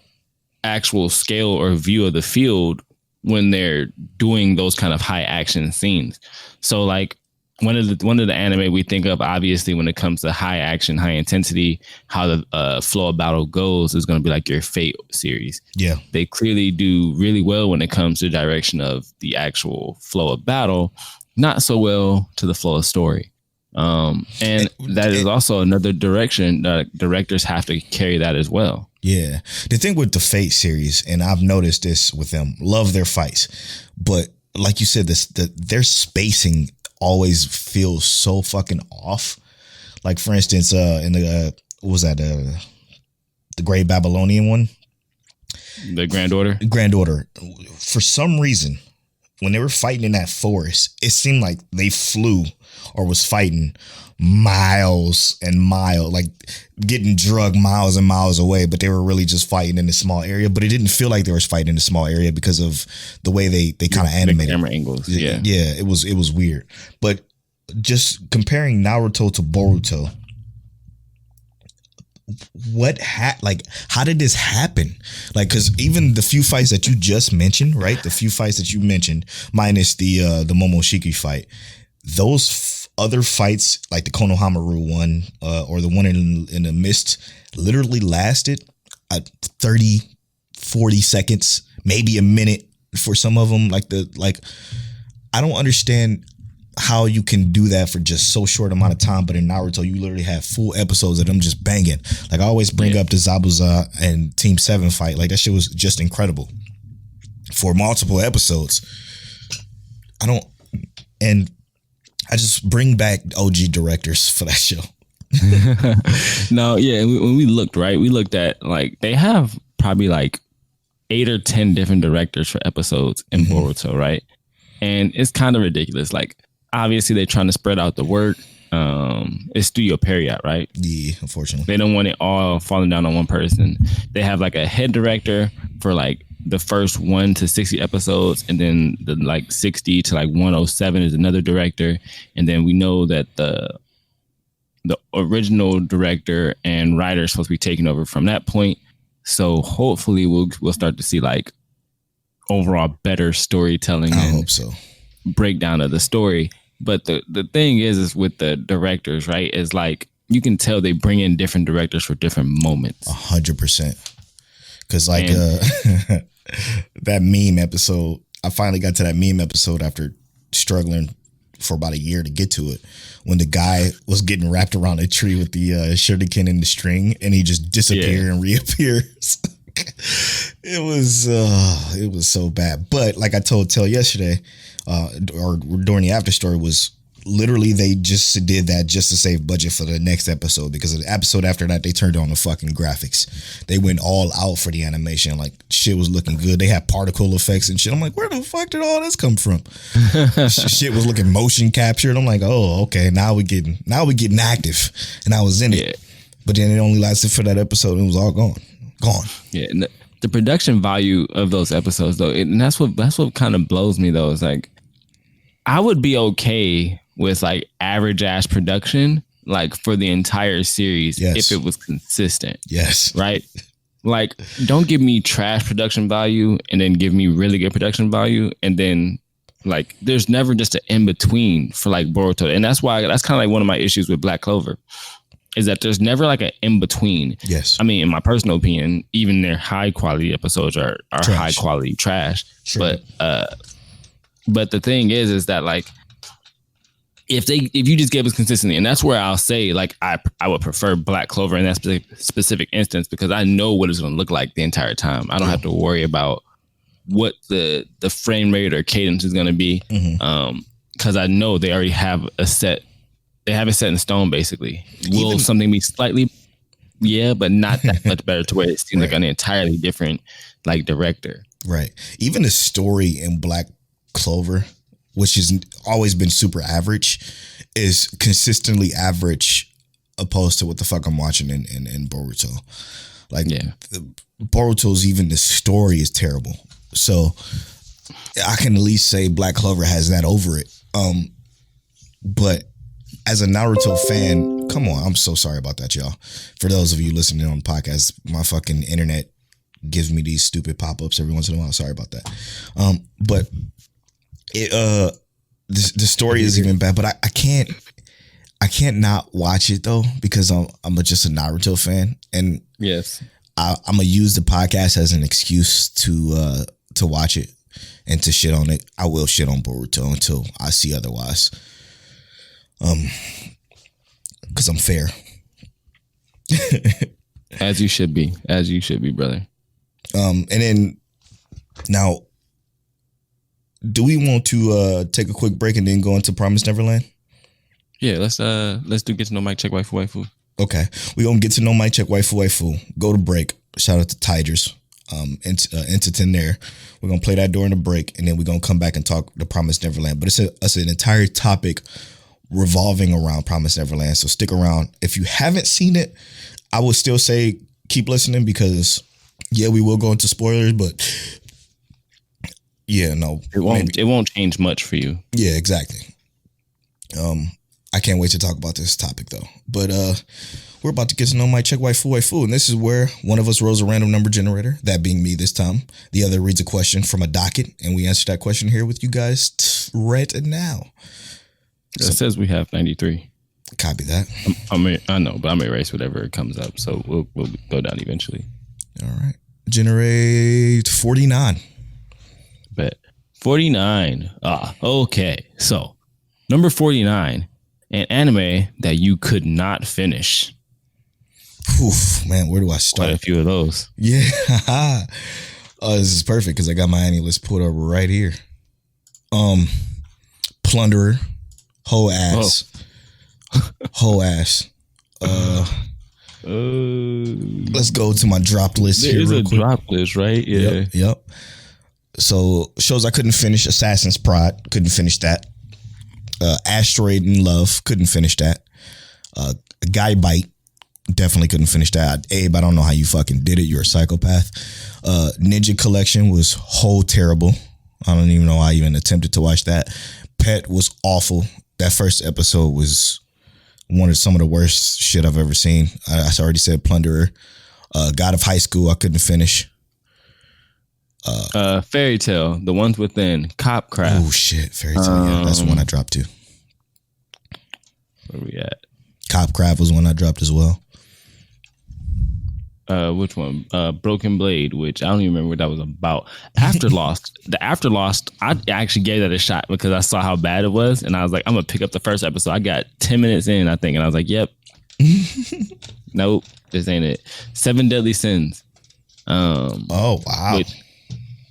actual scale or view of the field when they're doing those kind of high action scenes. So, like, one of the anime we think of, obviously, when it comes to high action, high intensity, how the flow of battle goes is going to be like your Fate series. Yeah. They clearly do really well when it comes to the direction of the actual flow of battle, not so well to the flow of story. And that is also another direction that directors have to carry that as well. Yeah. The thing with the Fate series, and I've noticed this with them, love their fights, but like you said, their spacing always feels so fucking off. Like, for instance, in the what was that, the Great Babylonian one, the Grand Order. For some reason, when they were fighting in that forest, it seemed like they flew or was fighting miles and miles, like getting drugged miles and miles away, but they were really just fighting in a small area. But it didn't feel like they were fighting in a small area because of the way they kind of animated camera angles. Yeah, it was weird. But just comparing Naruto to Boruto, how did this happen? Like, because even the few fights that you just mentioned, right? The few fights that you mentioned, minus the Momoshiki fight, those other fights, like the Konohamaru one, or the one in the Mist, literally lasted 30, 40 seconds, maybe a minute for some of them. I don't understand how you can do that for just so short amount of time. But in Naruto, you literally have full episodes of them just banging. Like, I always bring up the Zabuza and Team 7 fight. Like, that shit was just incredible for multiple episodes. I just bring back OG directors for that show. No, yeah. When we looked at, like, they have probably like 8 or 10 different directors for episodes in Boruto, right? And it's kind of ridiculous. Like, obviously they're trying to spread out the work. It's Studio Period, right? Yeah, unfortunately. They don't want it all falling down on one person. They have like a head director for like the first 1 to 60 episodes, and then the like 60 to like 107 is another director. And then we know that the original director and writer is supposed to be taking over from that point. So hopefully we'll start to see like overall better storytelling. I hope so. Breakdown of the story. But the thing is with the directors, right, is like you can tell they bring in different directors for different moments. 100%. Because like that meme episode, I finally got to that meme episode after struggling for about a year to get to it, when the guy was getting wrapped around a tree with the shuriken and the string, and he just disappeared and reappears. It was so bad. But like I told Telle yesterday, or during the after story, was literally they just did that just to save budget for the next episode, because the episode after that they turned on the fucking graphics. They went all out for the animation. Like shit was looking good. They had particle effects and shit. I'm like, where the fuck did all this come from? Shit was looking motion captured. I'm like, oh, okay, now we getting active. And I was in it. But then it only lasted for that episode and it was all gone. Yeah, and the production value of those episodes though, and that's what kind of blows me though, is like I would be okay with like average ass production like for the entire series if it was consistent. Yes. Right? Like don't give me trash production value and then give me really good production value, and then like there's never just an in between for like Boruto. And that's kind of like one of my issues with Black Clover, is that there's never like an in between. Yes. I mean, in my personal opinion, even their high quality episodes are high quality trash. Sure. But the thing is that like if you just gave us consistently, and that's where I'll say like I would prefer Black Clover in that specific instance, because I know what it's going to look like the entire time. I don't have to worry about what the frame rate or cadence is going to be, because I know they already have a set. They have it set in stone, basically. Will something be slightly, but not that much better to where it seems like an entirely different like director. Right. Even the story in Black Clover, which has always been super average, is consistently average opposed to what the fuck I'm watching in Boruto. Like Boruto's, even the story is terrible. So I can at least say Black Clover has that over it. But as a Naruto fan, come on, I'm so sorry about that, y'all. For those of you listening on the podcast, my fucking internet gives me these stupid pop-ups every once in a while. Sorry about that. But the story is even bad, but I can't not watch it though, because I'm just a Naruto fan, and I'm gonna use the podcast as an excuse to watch it and to shit on it. I will shit on Boruto until I see otherwise. Because I'm fair. As you should be, brother. And then now, do we want to take a quick break and then go into Promised Neverland? Yeah, let's do Get to Know Mike Check Waifu. Okay, we gonna get to know Mike Check Waifu. Go to break. Shout out to Tigers. Entertain there. We're gonna play that during the break, and then we're gonna come back and talk the Promised Neverland. But it's an entire topic revolving around Promised Neverland. So stick around. If you haven't seen it, I would still say keep listening, because we will go into spoilers, but it won't change much for you. Yeah, exactly. I can't wait to talk about this topic though. But we're about to get to know Mike Check Waifu, and this is where one of us rolls a random number generator, that being me this time. The other reads a question from a docket, and we answer that question here with you guys right now. It says we have 93. Copy that. I know, but I'm gonna erase whatever comes up, so we'll go down eventually. All right. Generate 49. Bet 49. Okay. So number 49, an anime that you could not finish. Oof, man, where do I start? Quite a few of those. Yeah. This is perfect because I got my anilist pulled up right here. Plunderer. Whole ass. Let's go to my dropped list there here. There is real a quick. dropped list, right? Yeah. Yep. So shows I couldn't finish: Assassin's Pride. Couldn't finish that. Asteroid in Love, couldn't finish that. Guy Bite, definitely couldn't finish that. Abe, I don't know how you fucking did it. You're a psychopath. Ninja Collection was whole terrible. I don't even know why I even attempted to watch that. Pet was awful. That first episode was one of some of the worst shit I've ever seen. I already said Plunderer. God of High School, I couldn't finish. Fairy Tale, The Ones Within, Cop Craft. Oh shit, Fairy Tale. Yeah, that's the one I dropped to. Where we at? Cop Craft was one I dropped as well. Which one? Broken Blade, which I don't even remember what that was about. After Lost, I actually gave that a shot because I saw how bad it was, and I was like, I'm gonna pick up the first episode. I got 10 minutes in, I think, and I was like, yep. Nope, this ain't it. 7 Deadly Sins. Oh wow. Which,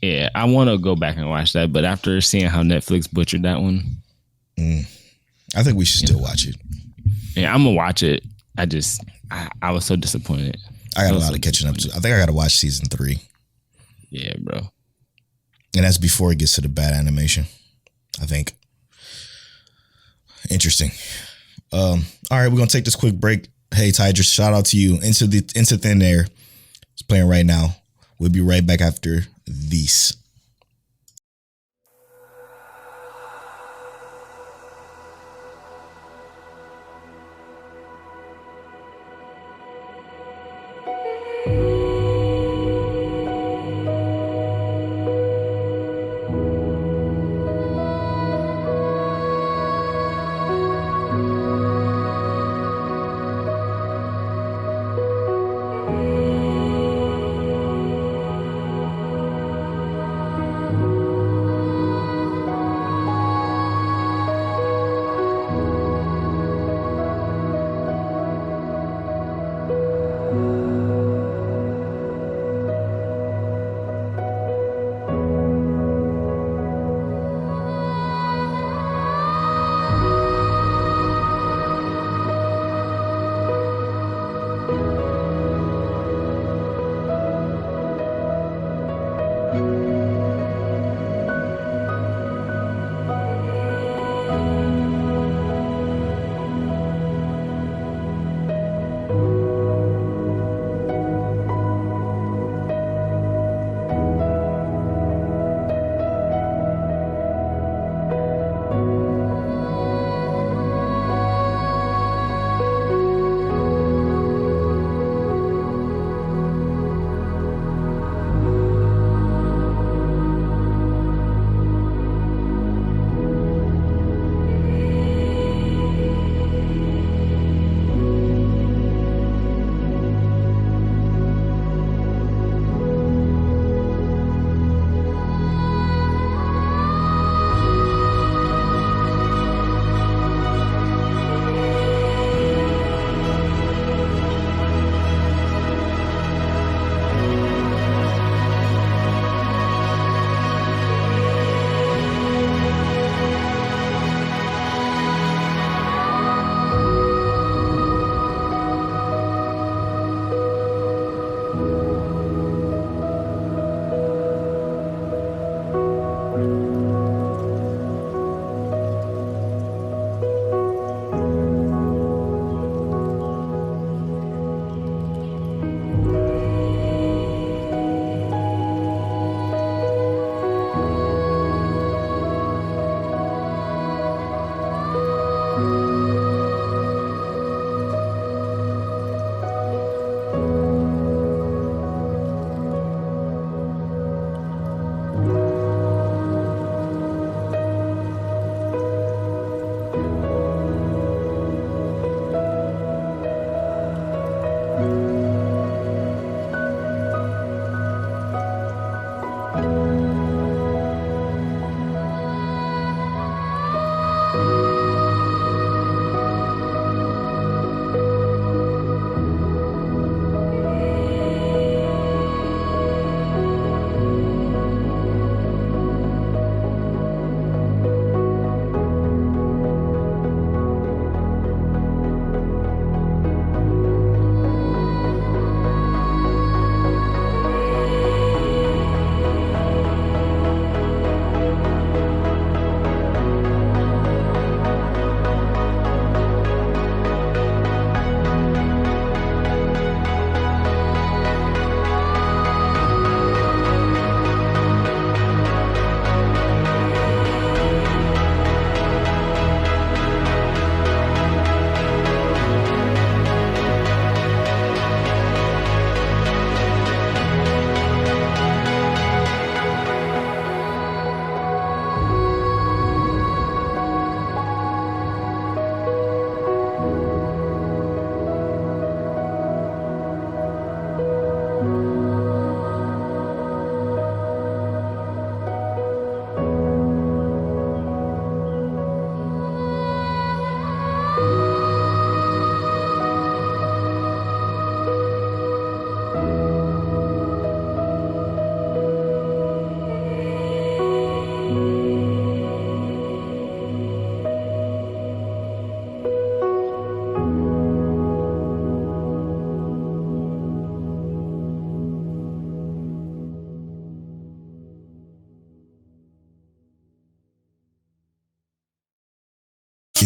yeah, I want to go back and watch that, but after seeing how Netflix butchered that one, I think we should still watch it. Yeah, I'm gonna watch it. I was so disappointed. I got a lot of catching up to. I think I got to watch season 3. Yeah, bro. And that's before it gets to the bad animation, I think. Interesting. All right, we're gonna take this quick break. Hey, Tidris, shout out to you. Into Thin Air. It's playing right now. We'll be right back after these.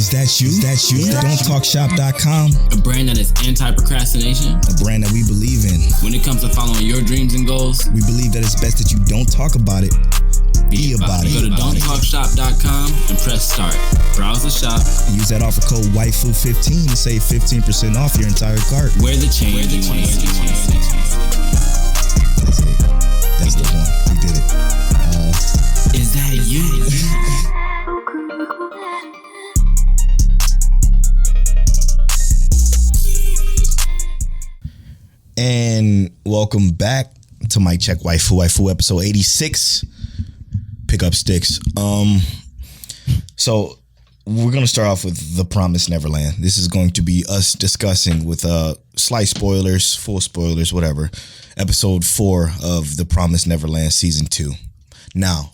Is that you? Don'tTalkShop.com. A brand that is anti-procrastination. A brand that we believe in. When it comes to following your dreams and goals, we believe that it's best that you don't talk about it. Be about it. Go to don'ttalkshop.com and press start. Browse the shop. And use that offer code WIFU15 to save 15% off your entire cart. Wear the change you want to see. That's it. That's the one. We did it. Is that you? And welcome back to Mic Check Waifu episode 86. Pick up sticks. So we're gonna start off with The Promised Neverland. This is going to be us discussing with slight spoilers, full spoilers, whatever. Episode 4 of The Promised Neverland season 2. Now,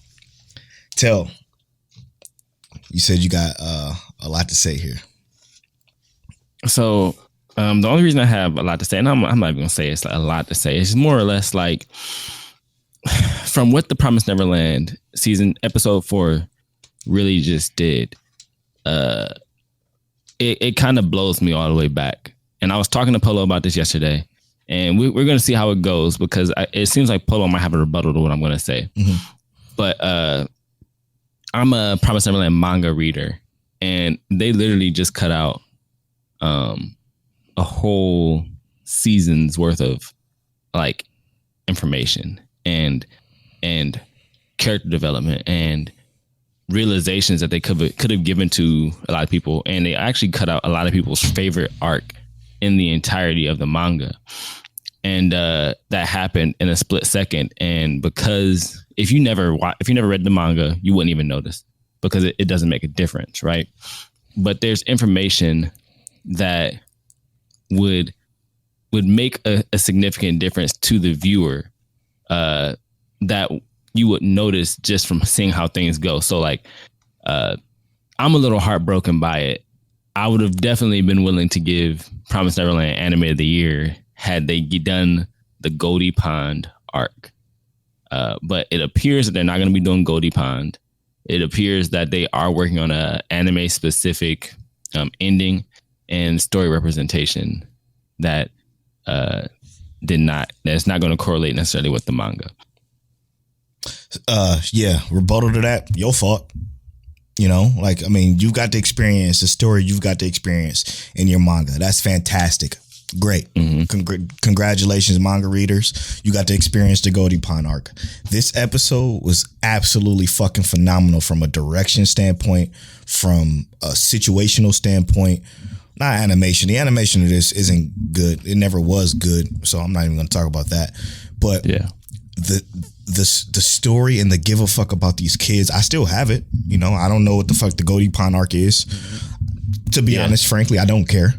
Tell, you said you got a lot to say here. So the only reason I have a lot to say, and I'm not even gonna say it's a lot to say, it's more or less like from what The Promised Neverland episode 4 really just did, it kind of blows me all the way back. And I was talking to Polow about this yesterday, and we're going to see how it goes, because it seems like Polow might have a rebuttal to what I'm going to say. Mm-hmm. But I'm a Promised Neverland manga reader, and they literally just cut out a whole season's worth of like information and character development and realizations that they could have given to a lot of people, and they actually cut out a lot of people's favorite arc in the entirety of the manga, and that happened in a split second. And because if you never read the manga, you wouldn't even notice, because it doesn't make a difference, right? But there's information that would make a significant difference to the viewer, that you would notice just from seeing how things go. So like, I'm a little heartbroken by it. I would have definitely been willing to give Promised Neverland Anime of the Year had they done the Goldie Pond arc. But it appears that they're not going to be doing Goldie Pond. It appears that they are working on a anime specific ending and story representation that's not going to correlate necessarily with the manga. Yeah, rebuttal to that, your fault. You know, like, I mean, you've got the experience, the story you've got the experience in your manga. That's fantastic. Great. Mm-hmm. Congratulations, manga readers. You got to experience the Goldie Pond arc. This episode was absolutely fucking phenomenal from a direction standpoint, from a situational standpoint. Not animation. The animation of this isn't good. It never was good. So I'm not even going to talk about that. But yeah, the story and the give a fuck about these kids, I still have it. You know, I don't know what the fuck the Goldie Pond arc is. To be honest, frankly, I don't care.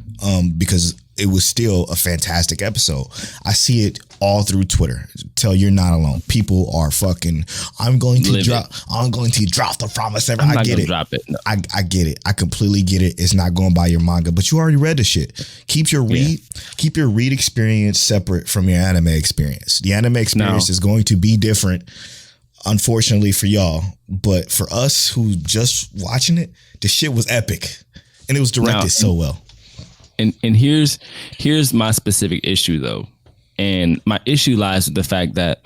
Because it was still a fantastic episode. I see it all through Twitter. Tell, you're not alone. People are fucking, I'm going to drop The Promised Neverland. I get it. Drop it. No. I get it. I completely get it. It's not going by your manga, but you already read the shit. Keep your read experience separate from your anime experience. The anime experience is going to be different, unfortunately for y'all, but for us who just watching it, the shit was epic, and it was directed so well. And here's my specific issue though. And my issue lies with the fact that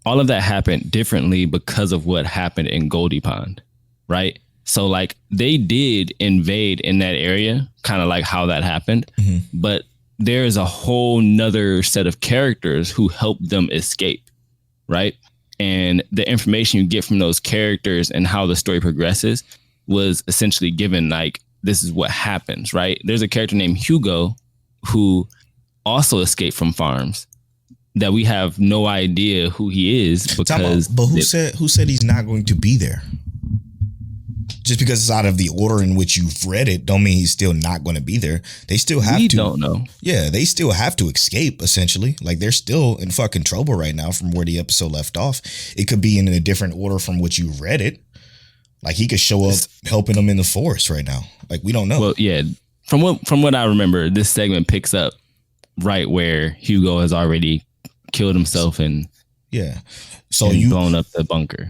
all of that happened differently because of what happened in Goldie Pond, right? So like they did invade in that area, kind of like how that happened, but there is a whole nother set of characters who helped them escape, right? And the information you get from those characters and how the story progresses was essentially given like, this is what happens, right? There's a character named Hugo who also escaped from farms that we have no idea who he is, because who said he's not going to be there? Just because it's out of the order in which you've read it don't mean he's still not going to be there. They still have to. We don't know. Yeah, they still have to escape, essentially. Like, they're still in fucking trouble right now from where the episode left off. It could be in a different order from which you read it. Like, he could show up helping them in the forest right now. Like, we don't know. Well, yeah. From what I remember, this segment picks up right where Hugo has already killed himself and so you blown up the bunker.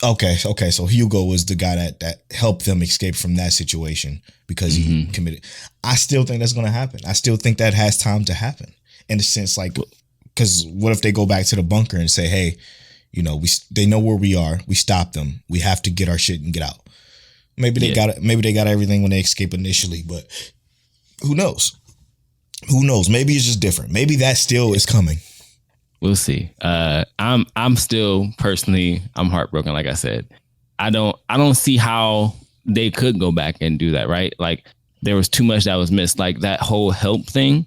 Okay. So Hugo was the guy that helped them escape from that situation because he committed. I still think that's going to happen. I still think that has time to happen in the sense like, because what if they go back to the bunker and say, hey, you know, they know where we are. We stopped them. We have to get our shit and get out. Maybe they got it. Maybe they got everything when they escape initially, but who knows? Who knows? Maybe it's just different. Maybe that still is coming. We'll see. I'm still personally, I'm heartbroken. Like I said, I don't see how they could go back and do that. Right? Like there was too much that was missed. Like that whole help thing.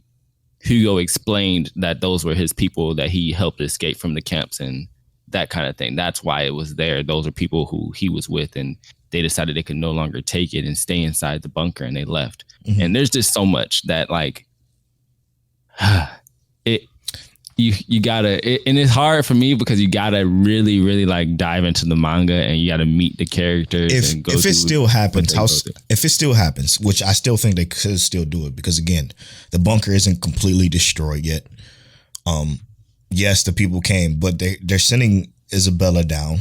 Hugo explained that those were his people that he helped escape from the camps and that kind of thing. That's why it was there. Those are people who he was with, and they decided they could no longer take it and stay inside the bunker, and they left. And there's just so much that like you gotta, and it's hard for me because you gotta really, really like dive into the manga and you gotta meet the characters. If it still happens, which I still think they could still do it because again, the bunker isn't completely destroyed yet. Yes, the people came, but they're sending Isabella down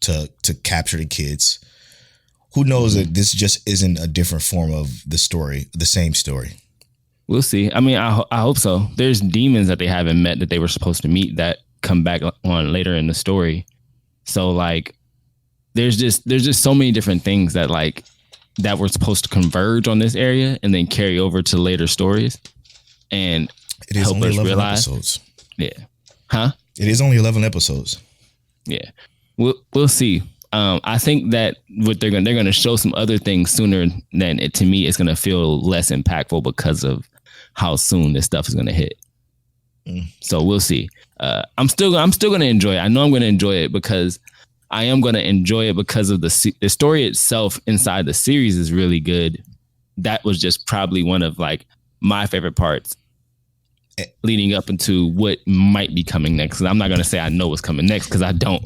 to capture the kids. Who knows that this just isn't a different form of the story, the same story. We'll see. I mean, I hope so. There's demons that they haven't met that they were supposed to meet that come back on later in the story. So like, there's just so many different things that like that were supposed to converge on this area and then carry over to later stories and it is help only us 11 realize. Episodes. Yeah. Huh? It is only 11 episodes. Yeah. We'll see. I think that what they're gonna show some other things sooner than it. To me, it's gonna feel less impactful because of how soon this stuff is gonna hit. So we'll see. I'm still gonna enjoy it. I know I'm gonna enjoy it because I am gonna enjoy it because of the story itself inside the series is really good. That was just probably one of like my favorite parts leading up into what might be coming next. Because I'm not going to say I know what's coming next because I don't.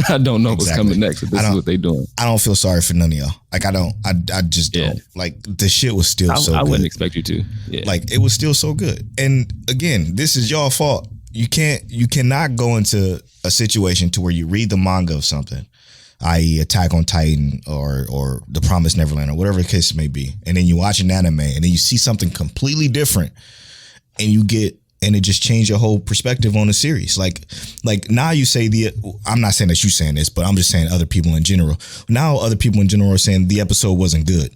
I don't know what's coming next. This is what they're doing. I don't feel sorry for none of y'all. Like I don't. I just don't. Like the shit was still so good. I wouldn't expect you to. Yeah. Like it was still so good. And again, this is y'all fault. You cannot go into a situation to where you read the manga of something, i.e. Attack on Titan or The Promised Neverland or whatever the case may be, and then you watch an anime and then you see something completely different and it just changed your whole perspective on the series. Like now you say I'm not saying that you saying this, but I'm just saying other people in general. Now other people in general are saying the episode wasn't good.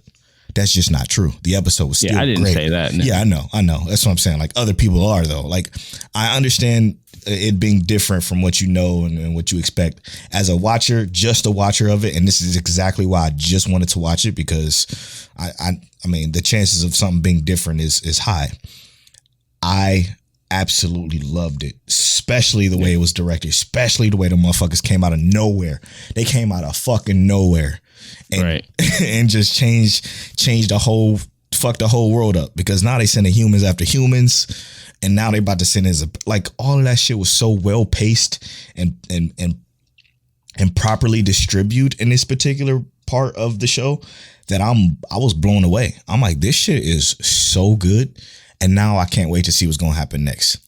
That's just not true. The episode was still great. I didn't say that. No. Yeah, I know. That's what I'm saying. Like other people are though. Like I understand it being different from what you know and what you expect as a watcher, just a watcher of it. And this is exactly why I just wanted to watch it because I mean, the chances of something being different is high. I absolutely loved it, especially the way it was directed, especially the way the motherfuckers came out of nowhere. They came out of fucking nowhere and, and just changed the whole, fuck the whole world up because now they sending humans after humans and now they about to send like all of that shit was so well paced and properly distributed in this particular part of the show that I was blown away. I'm like, this shit is so good. And now I can't wait to see what's going to happen next.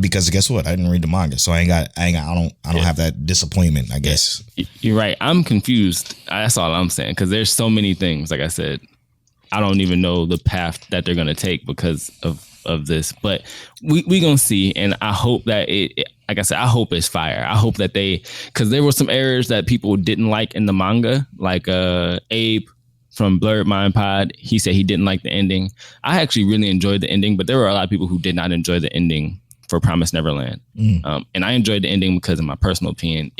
Because guess what? I didn't read the manga, so I don't have that disappointment, I guess. You're right. I'm confused. That's all I'm saying. Because there's so many things. Like I said, I don't even know the path that they're going to take because of this. But we going to see. And I hope that like I said, I hope it's fire. I hope that because there were some errors that people didn't like in the manga. Like Abe from Blurred Mind Pod, he said he didn't like the ending. I actually really enjoyed the ending, but there were a lot of people who did not enjoy the ending for Promised Neverland. And I enjoyed the ending because in my personal opinion,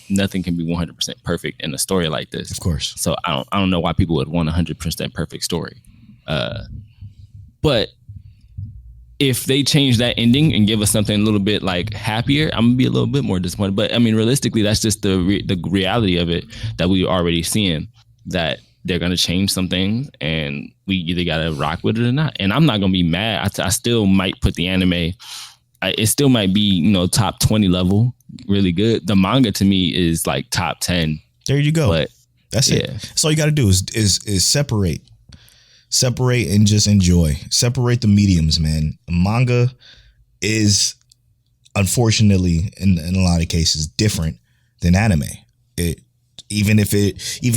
nothing can be 100% perfect in a story like this. Of course. So I don't know why people would want a 100% perfect story. But if they change that ending and give us something a little bit like happier, I'm gonna be a little bit more disappointed. But I mean, realistically, that's just the reality of it that we already seeing, that they're going to change some things and we either got to rock with it or not. And I'm not going to be mad. I still might put the anime. It still might be, top 20 level, really good. The manga to me is like top 10. There you go. But that's it. That's all you got to do is separate and just enjoy. Separate the mediums, man. Manga is unfortunately in a lot of cases different than anime. Even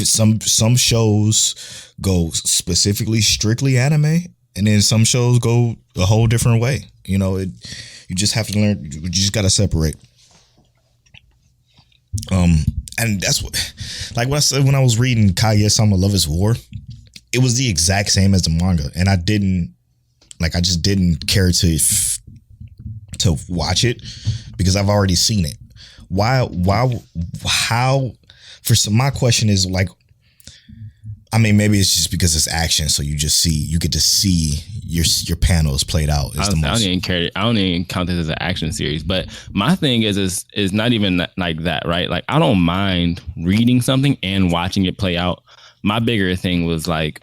some shows go specifically strictly anime, and then some shows go a whole different way. You know, you just have to learn. You just got to separate. And that's what I said when I was reading Kaguya-sama Love is War. It was the exact same as the manga, and I just didn't care to watch it because I've already seen it. How? My question is like, I mean, maybe it's just because it's action, so you get to see your panels played out. I don't even count this as an action series. But my thing is not even like that, right? Like, I don't mind reading something and watching it play out. My bigger thing was like,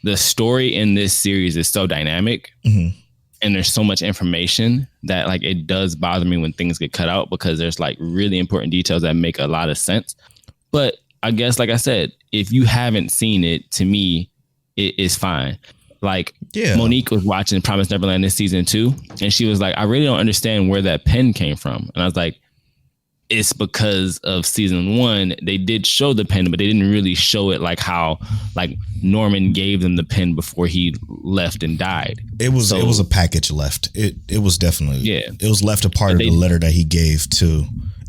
the story in this series is so dynamic, and there's so much information that like it does bother me when things get cut out because there's like really important details that make a lot of sense. But I guess, like I said, if you haven't seen it, to me, it is fine. Like, Monique was watching Promised Neverland this season 2, and she was like, I really don't understand where that pen came from. And I was like, it's because of season 1. They did show the pen, but they didn't really show it like how like Norman gave them the pen before he left and died. It was a package left. It was definitely It was left a part of the letter that he gave to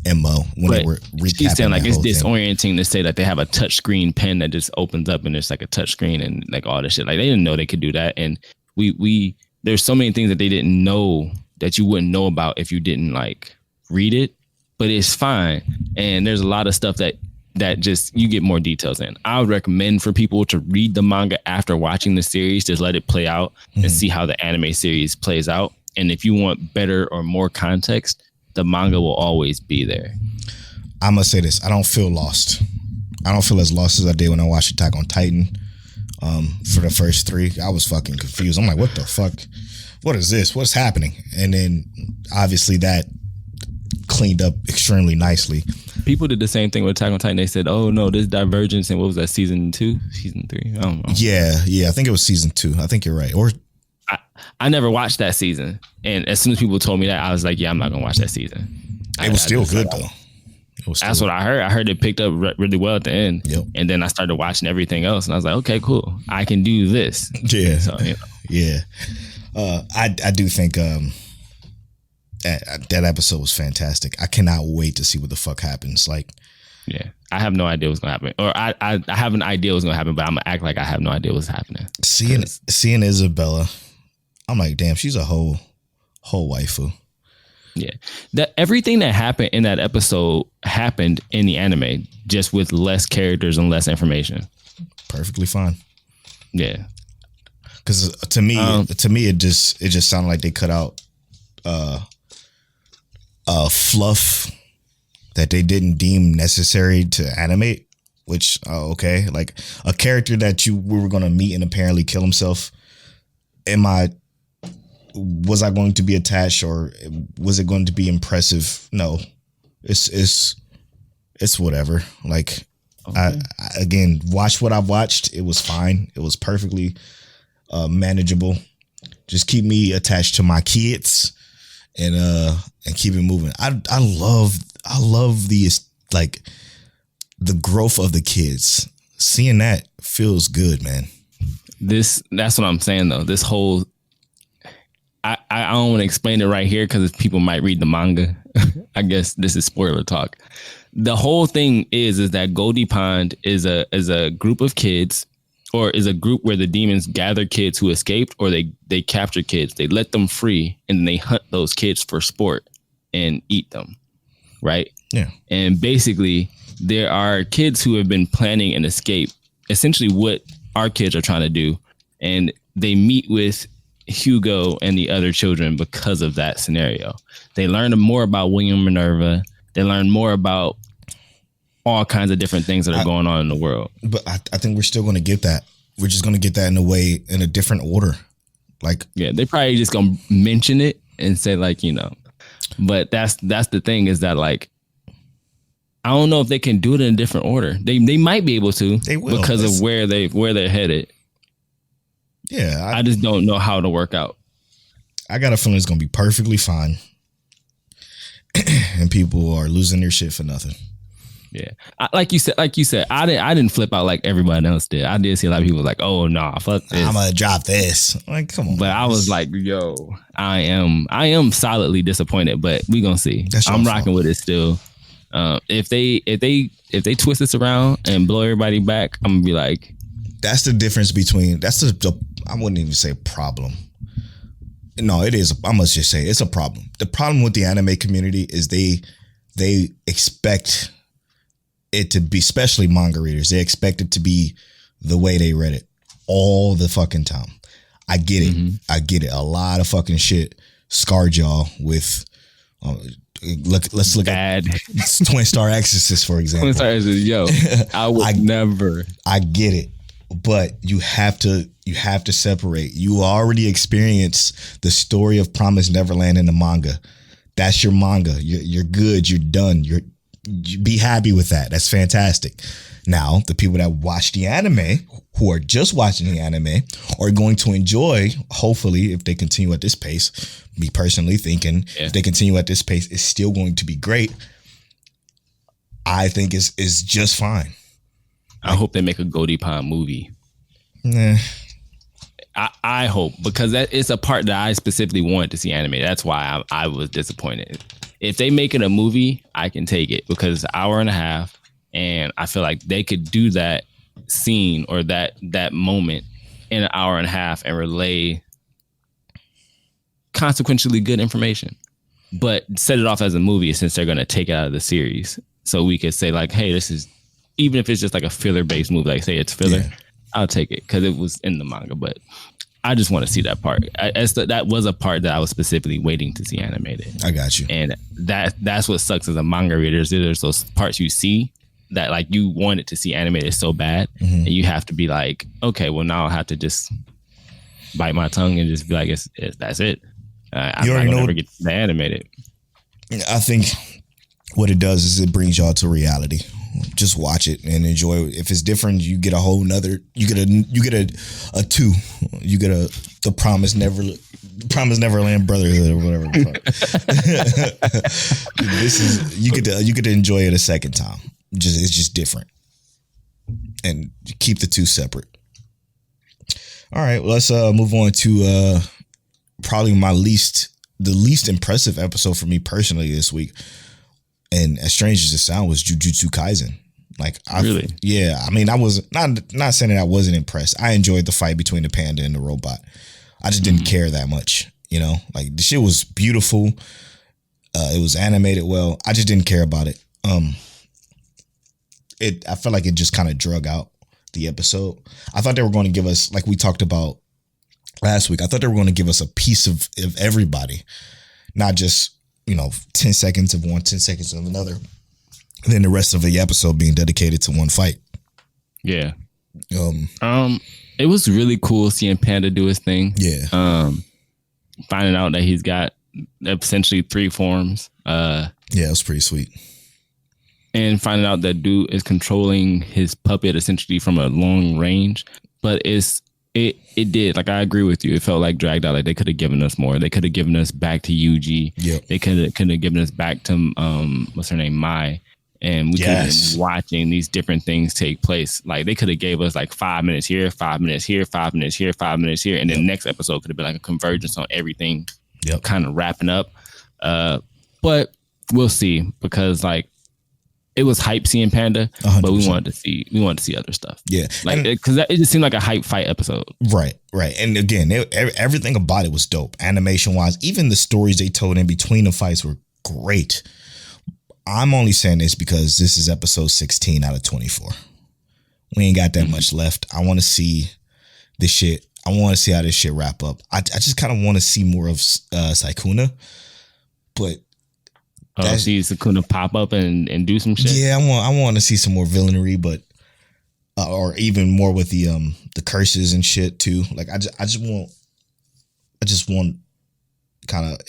Emma when they were recapping. She's saying like it's thing. disorienting to say that they have a touchscreen pen that just opens up and there's like a touchscreen and like all this shit. Like they didn't know they could do that, and we there's so many things that they didn't know that you wouldn't know about if you didn't like read it. But it's fine, and there's a lot of stuff that just you get more details in. I would recommend for people to read the manga after watching the series, just let it play out and see how the anime series plays out. And if you want better or more context, the manga will always be there. I'm gonna say this: I don't feel lost. I don't feel as lost as I did when I watched Attack on Titan. For the first 3, I was fucking confused. I'm like, what the fuck? What is this? What's happening? And then obviously that cleaned up extremely nicely. People did the same thing with Attack on Titan. They said, oh no, this divergence, and what was that, season 2, season 3? I don't know. Yeah, I think it was season 2. I think you're right. Or I never watched that season, and as soon as people told me that, I was like, yeah, I'm not gonna watch that season. It was still good though. That's what I heard. I heard it picked up really well at the end. Yep. And then I started watching everything else, and I was like, okay, cool, I can do this. Yeah. So, you know. Yeah. I do think that episode was fantastic. I cannot wait to see what the fuck happens. Like, yeah, I have no idea what's gonna happen, or I have an idea what's gonna happen, but I'm gonna act like I have no idea what's happening. Seeing Isabella, I'm like, damn, she's a whole waifu. Yeah, that everything that happened in that episode happened in the anime, just with less characters and less information. Perfectly fine. Yeah, because to me, it just sounded like they cut out fluff that they didn't deem necessary to animate. Which okay, like a character that we were gonna meet and apparently kill himself. Was I going to be attached, or was it going to be impressive? No, it's whatever. Like, okay. I again, watch what I've watched. It was fine. It was perfectly manageable. Just keep me attached to my kids and keep it moving. I love the like the growth of the kids. Seeing that feels good, man. That's what I'm saying though. This whole I don't want to explain it right here because people might read the manga. I guess this is spoiler talk. The whole thing is that Goldie Pond is a group of kids, or is a group where the demons gather kids who escaped, or they capture kids. They let them free, and then they hunt those kids for sport and eat them. Right? Yeah. And basically, there are kids who have been planning an escape, essentially what our kids are trying to do, and they meet with Hugo and the other children because of that scenario. They learned more about William Minerva. They learned more about all kinds of different things that are going on in the world. But I think we're still going to get that. We're just going to get that in a different order. Like, yeah, they probably just going to mention it and say like, you know, but that's the thing is that like, I don't know if they can do it in a different order. They might be able to. They will, because of where they're headed. Yeah, I just don't know how to work out. I got a feeling it's gonna be perfectly fine, and people are losing their shit for nothing. Yeah, like you said, I didn't flip out like everybody else did. I did see a lot of people like, oh no, fuck this. I'm gonna drop this. Like, come on. But I was like, yo, I am solidly disappointed. But we gonna see. I'm rocking with it still. If they twist this around and blow everybody back, I'm gonna be like, that's the difference between the I wouldn't even say problem. No, it is. I must just say it's a problem. The problem with the anime community is they expect it to be, especially manga readers, they expect it to be the way they read it all the fucking time. I get it. Mm-hmm. I get it. A lot of fucking shit scarred y'all with let's look at Twin Star Exorcist, for example. Twin Star Exorcist, yo, I would never. I get it, but you have to separate. You already experienced the story of Promised Neverland in the manga. That's your manga. You're good. You're done. You be happy with that. That's fantastic. Now, the people that watch the anime, who are just watching the anime, are going to enjoy, hopefully, if they continue at this pace. Me personally thinking, if they continue at this pace, it's still going to be great. I think is just fine. I hope they make a Goldie Pond movie. Nah. I hope, because that is a part that I specifically wanted to see animated. That's why I was disappointed. If they make it a movie, I can take it, because it's an hour and a half, and I feel like they could do that scene or that moment in an hour and a half and relay consequentially good information, but set it off as a movie since they're going to take it out of the series. So we could say like, hey, this is, even if it's just like a filler based movie, like say it's filler. Yeah. I'll take it because it was in the manga, but I just want to see that part. That was a part that I was specifically waiting to see animated. I got you. And that's what sucks as a manga reader. There's those parts you see that like you wanted to see animated so bad, and you have to be like, okay, well now I'll have to just bite my tongue and just be like, that's it. I'm not gonna ever get to animated. I think what it does is it brings y'all to reality. Just watch it and enjoy it. If it's different, you get a whole nother. You get a 2. You get the Promised Neverland Brotherhood or whatever. This is you get to enjoy it a second time. It's just different, and keep the 2 separate. All right, well, let's move on to probably the least impressive episode for me personally this week. And as strange as it sounds, was Jujutsu Kaisen. Like, really? Yeah. I mean, I was not saying that I wasn't impressed. I enjoyed the fight between the panda and the robot. I just didn't care that much, you know? Like, the shit was beautiful. It was animated well. I just didn't care about it. I felt like it just kind of drug out the episode. I thought they were going to give us, like we talked about last week, I thought they were going to give us a piece of everybody, not just, 10 seconds of one, 10 seconds of another, and then the rest of the episode being dedicated to one fight. Yeah. It was really cool seeing Panda do his thing. Yeah. Finding out that he's got essentially 3 forms. Yeah, it was pretty sweet. And finding out that dude is controlling his puppet essentially from a long range, but it did. Like, I agree with you. It felt like dragged out. Like, they could have given us more. They could have given us back to Yuji. Yep. They could have given us back to what's her name, Mai, and we could have been watching these different things take place. Like, they could have gave us like 5 minutes here, 5 minutes here, 5 minutes here, 5 minutes here, and then next episode could have been like a convergence on everything. Yep. Kind of wrapping up. But we'll see, because like, it was hype seeing Panda, 100%. But we wanted to see other stuff. Yeah, like, because it just seemed like a hype fight episode. Right. And again, everything about it was dope, animation wise. Even the stories they told in between the fights were great. I'm only saying this because this is episode 16 out of 24. We ain't got that much left. I want to see this shit. I want to see how this shit wrap up. I just kind of want to see more of Sukuna, but. See Sukuna pop up and do some shit. Yeah, I want to see some more villainy, but or even more with the curses and shit too. Like, I just want kind of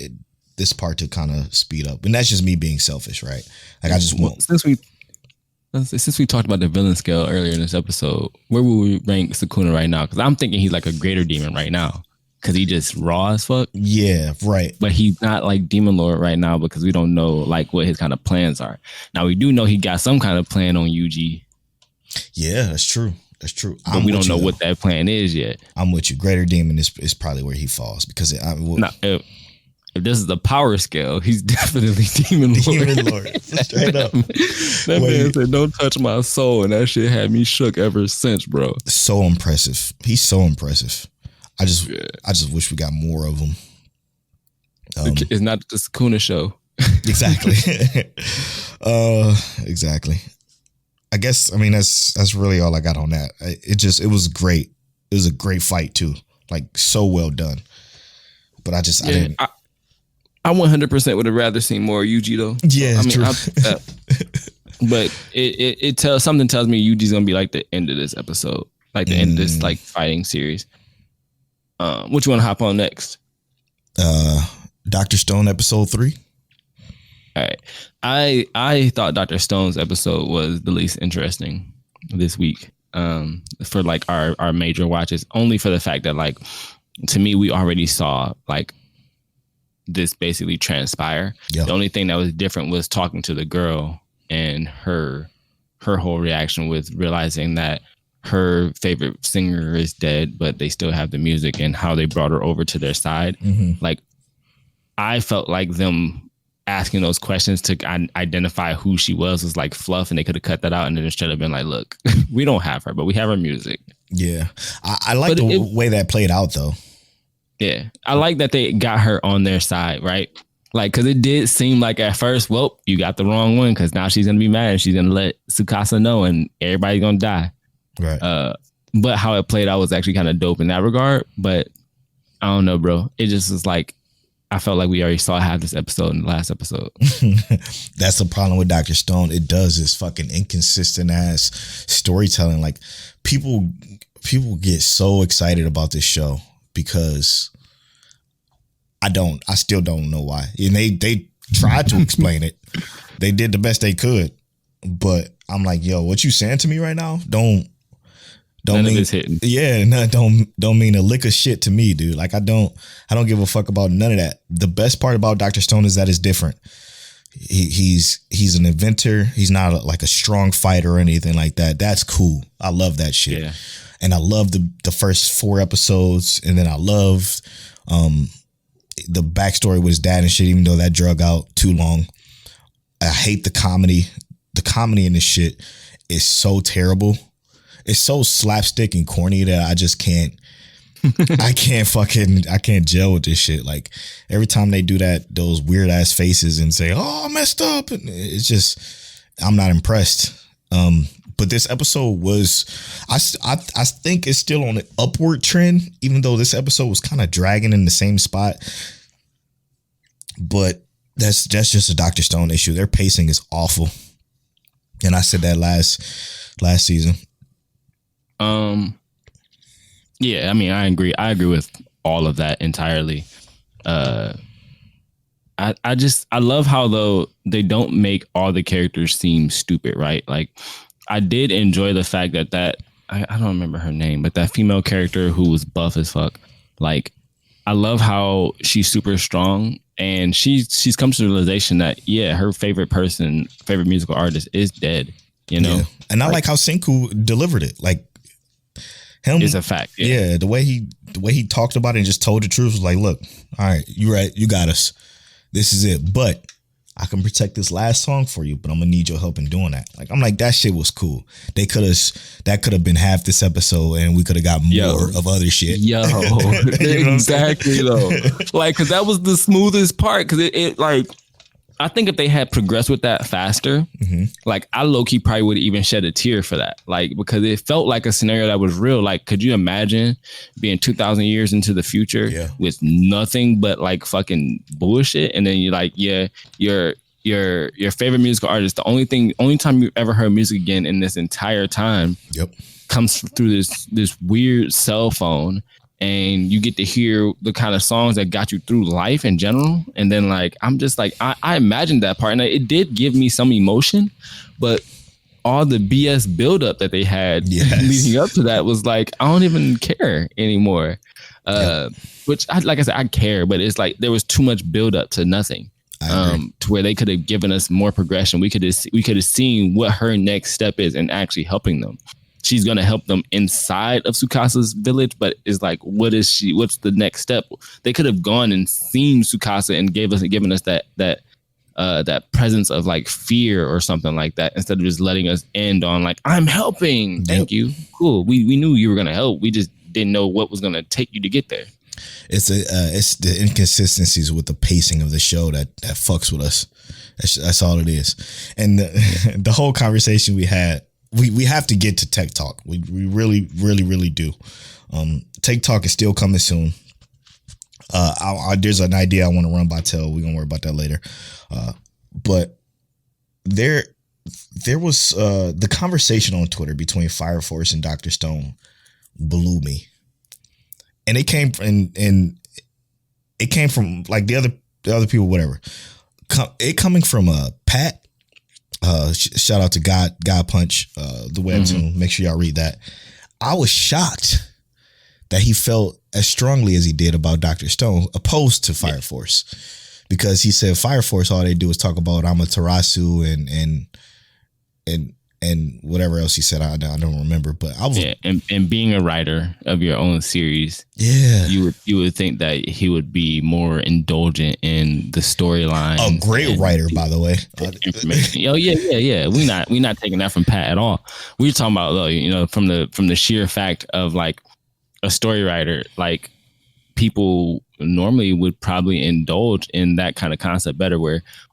this part to kind of speed up, and that's just me being selfish, right? Like, I just want. Since we talked about the villain scale earlier in this episode, where would we rank Sukuna right now? Because I'm thinking he's like a greater demon right now. because he just raw as fuck. Yeah, right. But he's not like Demon Lord right now because we don't know like what his kind of plans are. Now we do know he got some kind of plan on UG. Yeah, that's true. That's true. But we don't know what that plan is yet. I'm with you. Greater Demon is probably where he falls because if this is the power scale, he's definitely Demon Lord. Demon Lord. Straight up. That man said, "Don't touch my soul," and that shit had me shook ever since, bro. So impressive. He's so impressive. I just wish we got more of him. It's not the Sakuna show. Exactly. Exactly. I guess, I mean, that's really all I got on that. It was great. It was a great fight too. Like, so well done. But I didn't. I 100% would have rather seen more UG though. Yeah, it's true. But something tells me UG's gonna be like the end of this episode, like the end of this like fighting series. What you want to hop on next? Dr. Stone episode 3. All right, I thought Dr. Stone's episode was the least interesting this week. For like our major watches, only for the fact that like to me we already saw like this basically transpire. Yep. The only thing that was different was talking to the girl and her whole reaction with realizing that her favorite singer is dead, but they still have the music, and how they brought her over to their side. Mm-hmm. Like, I felt like them asking those questions to identify who she was like fluff, and they could have cut that out and then instead have been like, look, we don't have her, but we have her music. Yeah. I like the way that played out though. Yeah. I like that they got her on their side, right? Like, because it did seem like at first, well, you got the wrong one because now she's going to be mad and she's going to let Tsukasa know and everybody's going to die. Right. But how it played out was actually kind of dope in that regard. But I don't know, bro. It just was like, I felt like we already saw half this episode in the last episode. That's the problem with Dr. Stone. It does this fucking inconsistent ass storytelling. Like, people get so excited about this show because I still don't know why. And they tried to explain it. They did the best they could. But I'm like, yo, what you saying to me right now? Don't mean it's hitting. Yeah, don't mean a lick of shit to me, dude. Like, I don't give a fuck about none of that. The best part about Dr. Stone is that it's different. He's an inventor. He's not like a strong fighter or anything like that. That's cool. I love that shit. Yeah. And I love the first 4 episodes, and then I loved the backstory with his dad and shit, even though that drug out too long. I hate the comedy. The comedy in this shit is so terrible. It's so slapstick and corny that I just can't. I can't gel with this shit. Like, every time they do those weird ass faces and say, "Oh, I messed up," and it's just, I'm not impressed. But this episode was, I think it's still on an upward trend, even though this episode was kind of dragging in the same spot. But that's just a Dr. Stone issue. Their pacing is awful, and I said that last season. Yeah, I mean, I agree with all of that entirely. I love how though they don't make all the characters seem stupid, right? Like, I did enjoy the fact that I don't remember her name, but that female character who was buff as fuck, like, I love how she's super strong and she's come to the realization that, yeah, her favorite musical artist is dead, you know? Yeah. And I like how Senku delivered it. Like, him is a fact. Yeah. The way he talked about it and just told the truth was like, look, all right, you're right. You got us. This is it. But I can protect this last song for you, but I'm gonna need your help in doing that. Like, I'm like, that shit was cool. That could have been half this episode and we could have got more of other shit. Yo, exactly though. Like, cause that was the smoothest part. Cause it like, I think if they had progressed with that faster, like, I low-key probably would even shed a tear for that. Like, because it felt like a scenario that was real. Like, could you imagine being 2,000 years into the future with nothing but like fucking bullshit? And then you're like, yeah, your favorite musical artist, the only time you ever heard music again in this entire time comes through this weird cell phone. And you get to hear the kind of songs that got you through life in general. And then, like, I'm just like, I imagined that part. And it did give me some emotion. But all the BS buildup that they had leading up to that was like, I don't even care anymore. Which, like I said, I care, but it's like there was too much build up to nothing. To where they could have given us more progression. We could have seen what her next step is and actually helping them. She's going to help them inside of Tsukasa's village, but it's like, what's the next step? They could have gone and seen Tsukasa and given us that presence of like fear or something like that, instead of just letting us end on like, I'm helping. Thank you. Cool. We knew you were going to help. We just didn't know what was going to take you to get there. It's the inconsistencies with the pacing of the show that fucks with us. That's all it is. And the whole conversation we had, we have to get to Tech Talk. We really, really, really do. Tech Talk is still coming soon. There's an idea I want to run by Telle. We're gonna worry about that later. But there was the conversation on Twitter between Fire Force and Dr. Stone blew me. And it came from like the other people, whatever. It coming from Pat. Shout out to God Punch, the webtoon. Make sure y'all read that. I was shocked that he felt as strongly as he did about Dr. Stone, opposed to Fire Force, because he said Fire Force, all they do is talk about Amaterasu and whatever else he said. I don't remember, but I was and being a writer of your own series, you would think that he would be more indulgent in the storyline. A great writer, by the way. Information. Oh yeah. We not taking that from Pat at all. We're talking about from the sheer fact of like a story writer, like people normally would probably indulge in that kind of concept better,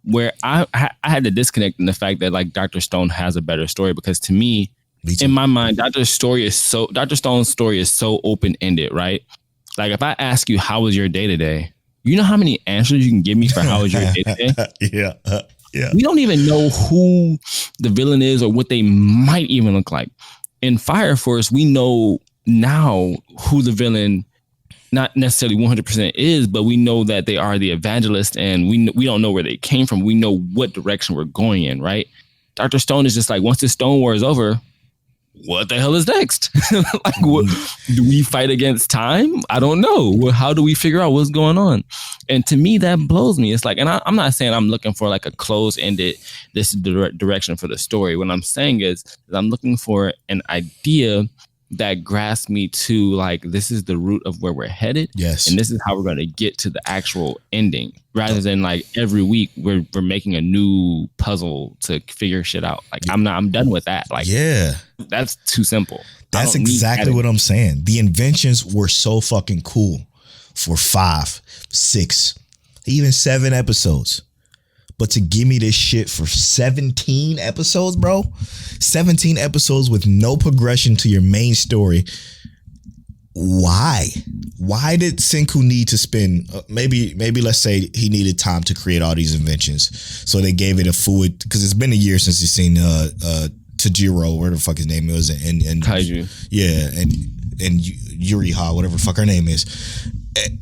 where I had to disconnect in the fact that like Dr. Stone has a better story, because to me in my mind, Dr. Stone's story is so open-ended, right? Like if I ask you, how was your day today? You know how many answers you can give me for how was your day today? Yeah. We don't even know who the villain is or what they might even look like. In Fire Force, we know now who the villain not necessarily 100% is, but we know that they are the evangelist, and we don't know where they came from. We know what direction we're going in, right? Dr. Stone is just like, once the Stone War is over, what the hell is next? Like, what, do we fight against time? I don't know. How do we figure out what's going on? And to me, that blows me. It's like, and I'm not saying I'm looking for like a closed-ended, this is the direction for the story. What I'm saying is I'm looking for an idea that grasps me to like, this is the root of where we're headed. Yes. And this is how we're going to get to the actual ending, rather than like every week we're making a new puzzle to figure shit out. Like I'm done with that. Like, yeah, that's too simple. That's exactly what I'm saying. The inventions were so fucking cool for 5, 6, even 7 episodes. But to give me this shit for 17 episodes, bro, 17 episodes with no progression to your main story. Why? Why did Senku need to spend, maybe let's say he needed time to create all these inventions. So they gave it a fluid, because it's been a year since he's seen Tajiro, where the fuck his name is, and Kaiju. Yeah, and Yuriha, whatever the fuck her name is.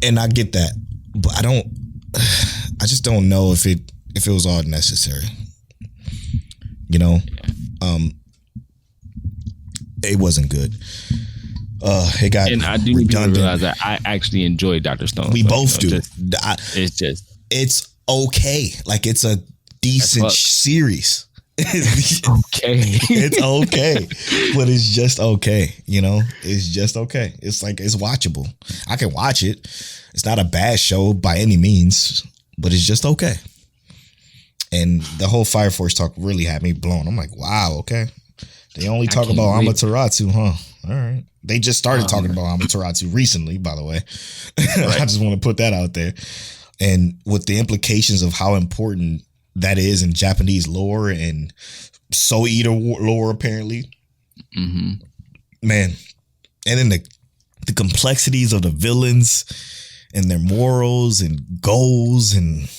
And I get that, but I just don't know if it was all necessary, it wasn't good. It got, and I do need to realize that I actually enjoy Dr. Stone. We both do. It's okay. Like, it's a decent series. It's okay. It's okay, but it's just okay. It's just okay. It's like, it's watchable. I can watch it. It's not a bad show by any means, but it's just okay. And the whole Fire Force talk really had me blown. I'm like, wow, okay. They only talk about Amaterasu, huh? All right. They just started talking about Amaterasu recently, by the way. Right. I just want to put that out there. And with the implications of how important that is in Japanese lore and Soul Eater lore, apparently. Mm-hmm. Man. And then the complexities of the villains and their morals and goals and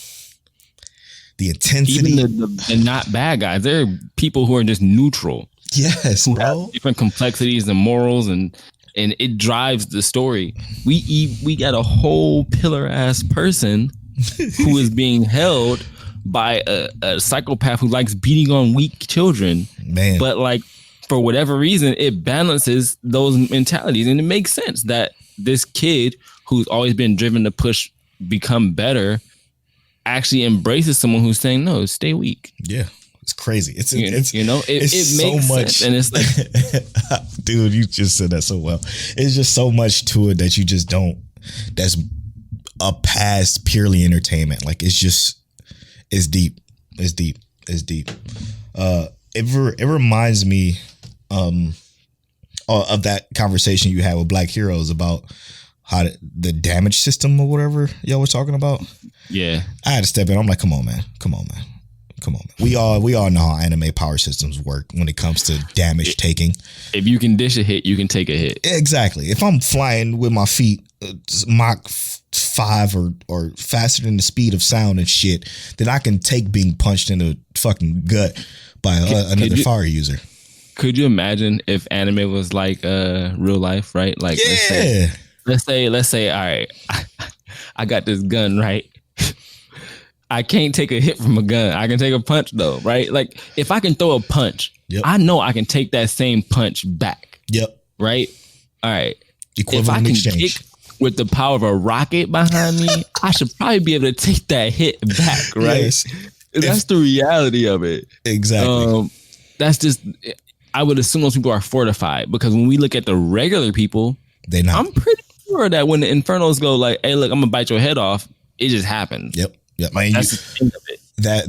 the intensity. Even the not bad guys. There are people who are just neutral. Yes, bro. Different complexities and morals, and it drives the story. We got a whole pillar ass person who is being held by a psychopath who likes beating on weak children. Man. But like, for whatever reason, it balances those mentalities, and it makes sense that this kid who's always been driven to become better, actually embraces someone who's saying, no, stay weak. Yeah. It's crazy. It it makes so much sense. And it's like, dude, you just said that so well. It's just so much to it that you just don't, that's a past purely entertainment. Like it's deep. It's deep. It reminds me of that conversation you had with Black Heroes about how the damage system or whatever y'all were talking about. Yeah. I had to step in. I'm like, come on, man. We all know how anime power systems work when it comes to damage taking. If you can dish a hit, you can take a hit. Exactly. If I'm flying with my feet Mach 5 or faster than the speed of sound and shit, then I can take being punched in the fucking gut by another fire user. Could you imagine if anime was like real life, right? Like, yeah. let's say, all right, I got this gun, right? I can't take a hit from a gun. I can take a punch though, right? Like if I can throw a punch, I know I can take that same punch back. Yep. Right? All right. Equivalent if I can exchange. kick with the power of a rocket behind me, I should probably be able to take that hit back, right? Yes. That's the reality of it. Exactly. That's just, I would assume those people are fortified because when we look at the regular people, they not. I'm pretty sure that when the Infernos go like, hey, look, I'm gonna bite your head off, it just happens. Yep. I mean, that's the thing of it.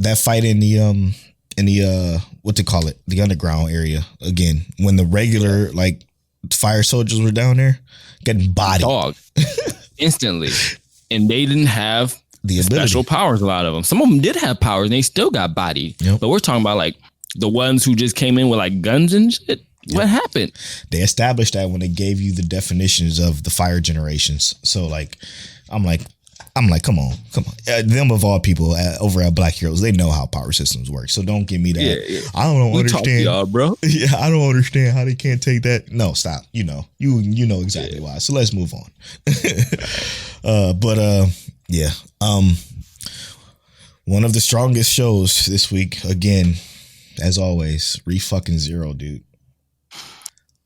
That fight in the what to call it, the underground area again, when the regular like fire soldiers were down there getting bodied dog instantly, and they didn't have the special powers. A lot of them, some of them did have powers, and they still got bodied. Yep. But we're talking about like the ones who just came in with like guns and shit. Yep. What happened? They established that when they gave you the definitions of the fire generations. So like, I'm like, come on. Them of all people over at Black Heroes, they know how power systems work. So don't give me that. Yeah. I don't understand, to y'all, bro. Yeah, I don't understand how they can't take that. No, stop. You know exactly why. So let's move on. Yeah. One of the strongest shows this week, again, as always, fucking Zero, dude.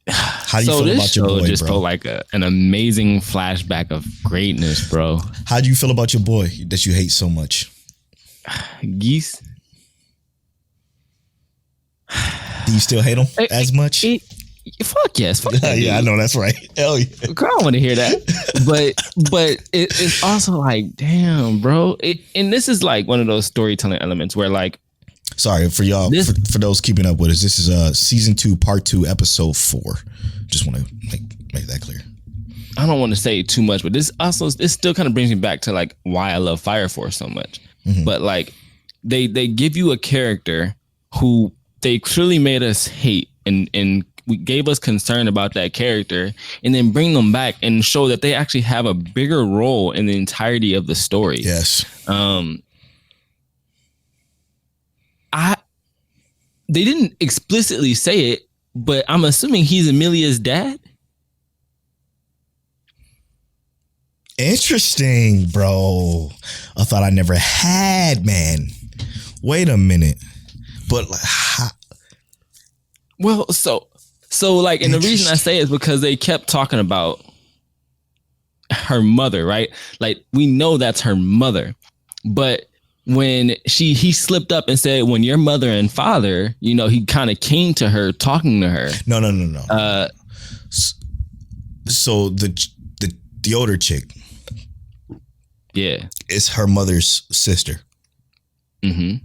How do you feel about your boy, just bro? Felt like an amazing flashback of greatness, bro. How do you feel about your boy that you hate so much? Geese. Do you still hate him as much? Fuck yes. Fuck yeah, I know that's right. Hell yeah. I don't want to hear that. But it's also like, damn, bro. And this is like one of those storytelling elements where like, sorry for y'all, for those keeping up with us. This is season 2, part 2, episode 4. Just want to make that clear. I don't want to say too much, but this still kind of brings me back to like why I love Fire Force so much. Mm-hmm. But like they give you a character who they clearly made us hate and we gave us concern about that character, and then bring them back and show that they actually have a bigger role in the entirety of the story. Yes. They didn't explicitly say it, but I'm assuming he's Amelia's dad. Interesting, bro. I thought I never had, man. Wait a minute. But like, well, so like, and the reason I say it is because they kept talking about her mother, right? Like we know that's her mother, but when he slipped up and said, when your mother and father, he kind of came to her, talking to her. No. So the older chick, yeah, is her mother's sister. Mm-hmm.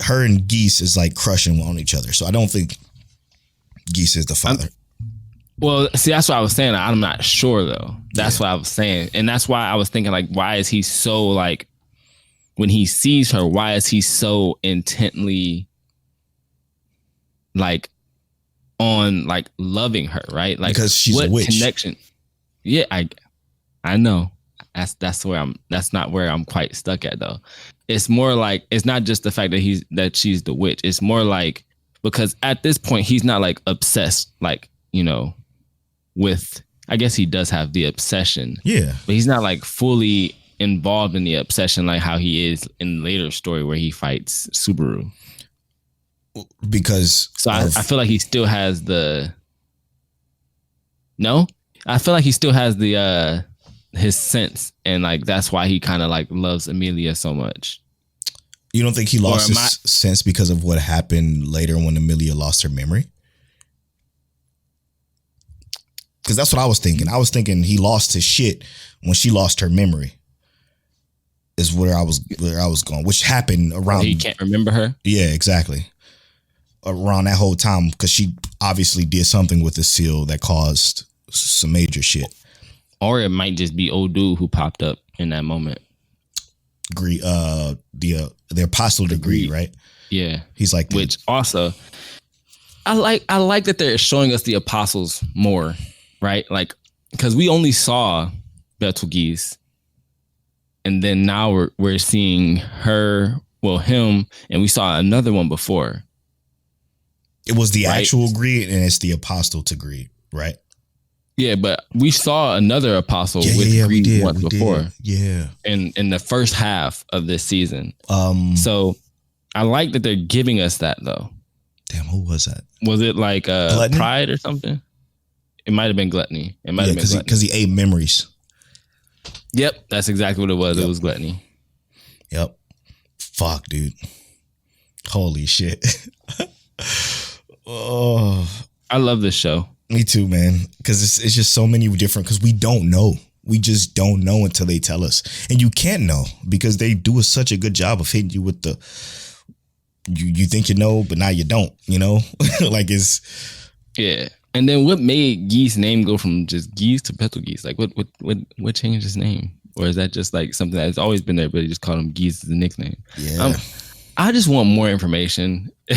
Her and Geese is like crushing on each other. So I don't think Geese is the father. Well, see, that's what I was saying. I'm not sure though. That's what I was saying. And that's why I was thinking like, why is he so like, when he sees her, why is he so intently like on like loving her, right? Like, because she's a witch. Connection? Yeah, I know. That's not where I'm quite stuck at though. It's more like, it's not just the fact that she's the witch. It's more like, because at this point he's not like obsessed, like, with, I guess he does have the obsession. Yeah. But he's not like fully involved in the obsession like how he is in the later story where he fights Subaru. Because I feel like he still has no? I feel like he still has the his sense, and like that's why he kind of like loves Amelia so much. You don't think he lost his sense because of what happened later when Amelia lost her memory? Because that's what I was thinking. I was thinking he lost his shit when she lost her memory. Is where I was going, which happened around. He can't remember her. Yeah, exactly. Around that whole time, because she obviously did something with the seal that caused some major shit. Or it might just be old dude who popped up in that moment. The apostle degree, right? Yeah, he's like, which also, I like that they're showing us the apostles more, right? Like, because we only saw Betelgeuse, and then now we're seeing him, and we saw another one before. It was the actual greed, and it's the apostle to greed, right? Yeah, but we saw another apostle with greed once before. Yeah. In the first half of this season. So I like that they're giving us that though. Damn, who was that? Was it like Pride or something? It might have been Gluttony. It might have been Gluttony. Because he ate memories. Yep, that's exactly what it was. Yep. It was Gluttony. Yep. Fuck, dude. Holy shit. Oh, I love this show. Me too, man. Because it's just so many different. Because we don't know. We just don't know until they tell us, and you can't know because they do such a good job of hitting you with the. You think you know, but now you don't. You know, like it's. Yeah, and then what made Gee's name go from just Geese to Betelgeuse? Like what changed his name, or is that just like something that's always been there, but he just called him Geese as a nickname? Yeah. I just want more information. I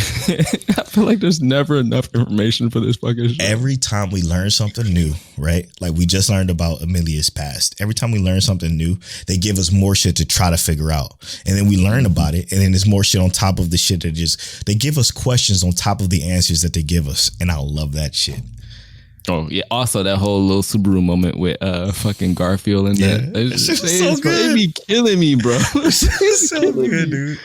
feel like there's never enough information for this fucking show. Every time we learn something new, right? Like we just learned about Amelia's past. Every time we learn something new, they give us more shit to try to figure out. And then we learn about it. And then there's more shit on top of the shit that they give us questions on top of the answers that they give us. And I love that shit. Oh, yeah. Also, that whole little Subaru moment with fucking Garfield in there. It's so good. It be killing me, bro. It's so good, dude.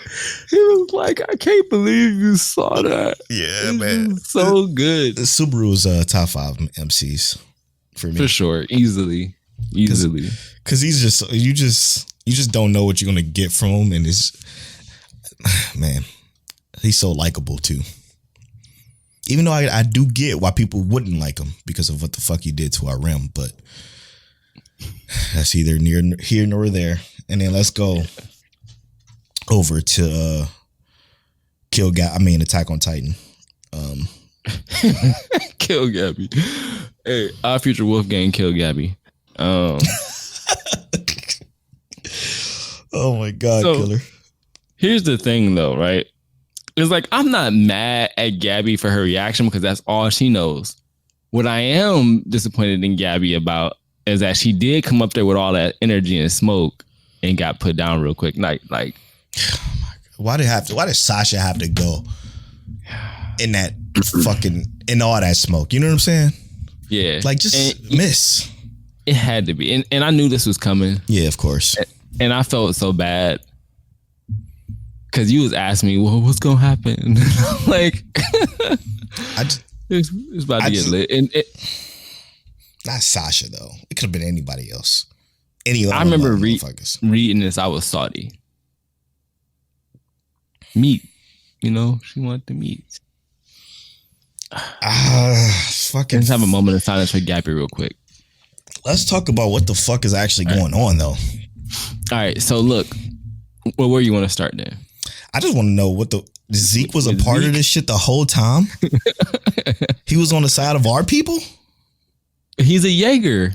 He was like, I can't believe you saw that. Yeah, man. So good. The Subaru is top 5 MCs for me. For sure. Easily. Because he's just, you just don't know what you're going to get from him. And it's, man, he's so likable too. Even though I do get why people wouldn't like him because of what the fuck he did to our rim, but that's either near here nor there. And then let's go over to Attack on Titan. Kill Gabby. Hey, our future Wolfgang kill Gabby. Oh my God, so, killer. Here's the thing though, right? It's like, I'm not mad at Gabby for her reaction because that's all she knows. What I am disappointed in Gabby about is that she did come up there with all that energy and smoke and got put down real quick. Like, oh my God. Why did Sasha have to go in that in all that smoke? You know what I'm saying? Yeah. Like, just miss. It had to be. And I knew this was coming. Yeah, of course. And I felt so bad. Because you was asking me, well, what's going to happen? Like, it's about to get lit. And not Sasha, though. It could have been anybody else. I remember reading this. I was salty. Meat. You know, she wanted the meat. Fucking. Let's have a moment of silence for Gabby real quick. Let's talk about what the fuck is actually going on, though. All right. So, look. Well, where you want to start then? I just want to know what Zeke was a part of this shit the whole time. He was on the side of our people. He's a Jaeger.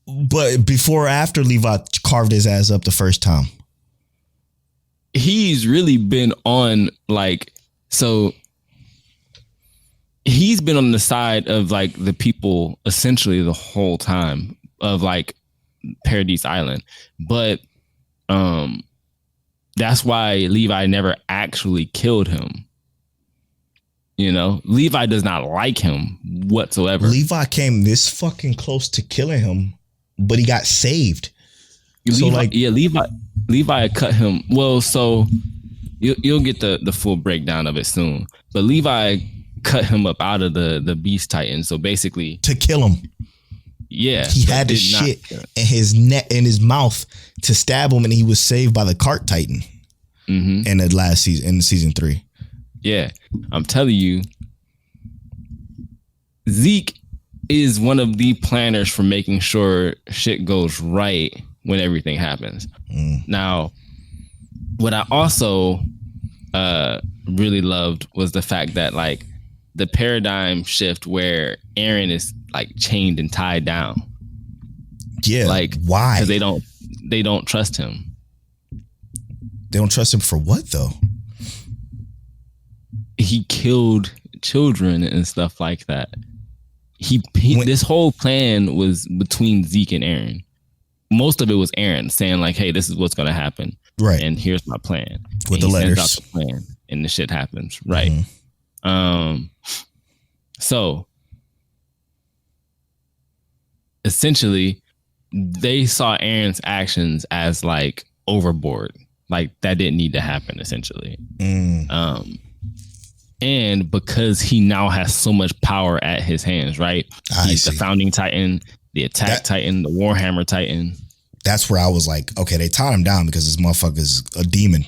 But before or after Levi carved his ass up the first time? He's really been on so he's been on the side of like the people essentially the whole time of like Paradise Island. But that's why Levi never actually killed him. You know, Levi does not like him whatsoever. Levi came this fucking close to killing him, but he got saved. Levi cut him. Well, so you'll get the full breakdown of it soon. But Levi cut him up out of the Beast Titan. So basically, to kill him. Yeah, he had the shit in his neck, in his mouth, to stab him, and he was saved by the Cart Titan in the last season, in season 3. Yeah, I'm telling you, Zeke is one of the planners for making sure shit goes right when everything happens. Now, what I also really loved was the fact that like the paradigm shift where Eren is like chained and tied down. Yeah, like why? Because they don't trust him. They don't trust him for what though? He killed children and stuff like that. This whole plan was between Zeke and Eren. Most of it was Eren saying like, "Hey, this is what's going to happen, right? And here's my plan." With and the letters, sends out the plan, and the shit happens, right? So essentially, they saw Eren's actions as like overboard, like that didn't need to happen. Essentially, and because he now has so much power at his hands, right? He's the founding Titan, the attack Titan, the Warhammer Titan. That's where I was like, okay, they tied him down because this motherfucker's a demon.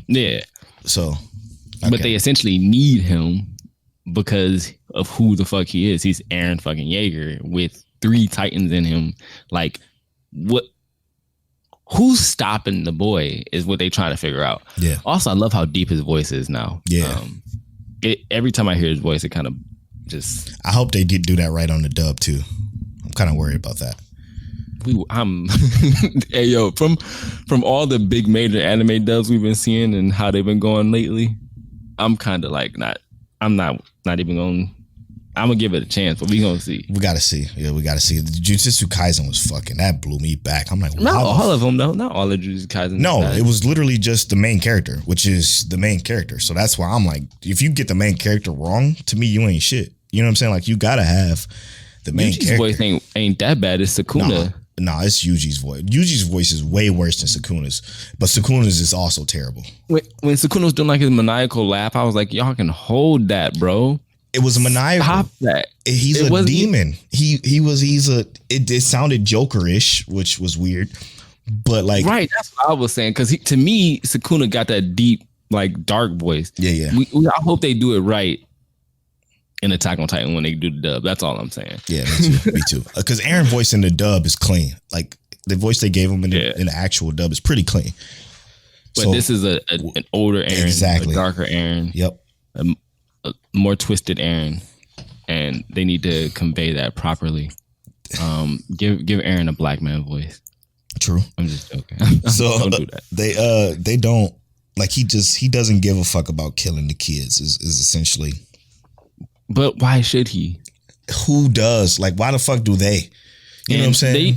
Yeah. So, okay. But they essentially need him because of who the fuck he is. He's Eren fucking Yeager with 3 Titans in him. Like, what? Who's stopping the boy is what they trying to figure out. Yeah. Also, I love how deep his voice is now. Yeah. Every time I hear his voice, it kind of just. I hope they did do that right on the dub too. I'm kind of worried about that. Hey yo, from all the big major anime dubs we've been seeing and how they've been going lately, I'm kind of like not even going. I'm gonna give it a chance, but we gonna see. We gotta see. Yeah, we gotta see. The Jujutsu Kaisen was fucking. That blew me back. I'm like, not all of them though. Not all of Jujutsu Kaisen. No, it was literally just the main character, which is the main character. So that's why I'm like, if you get the main character wrong, to me, you ain't shit. You know what I'm saying? Like, you gotta have the main character. Voice ain't that bad. It's Sukuna. Nah, it's Yuji's voice. Yuji's voice is way worse than Sukuna's, but Sukuna's is also terrible. When Sukuna was doing like his maniacal laugh, I was like, y'all can hold that, bro. It was a maniacal. Stop that. He's a demon. It sounded Joker-ish, which was weird, but like, right. That's what I was saying. Because to me, Sukuna got that deep, like dark voice. Yeah. I hope they do it right in Attack on Titan when they do the dub. That's all I'm saying. Yeah, me too. Because Eren's voice in the dub is clean. Like the voice they gave him in the actual dub is pretty clean. But this is an older Eren, exactly. A darker Eren. Yep. A more twisted Eren, and they need to convey that properly. Give Eren a black man voice. True. I'm just joking. So don't do that. They don't like he doesn't give a fuck about killing the kids. Is essentially. But why should he? Who does? Like, why the fuck do they? You know what I'm saying?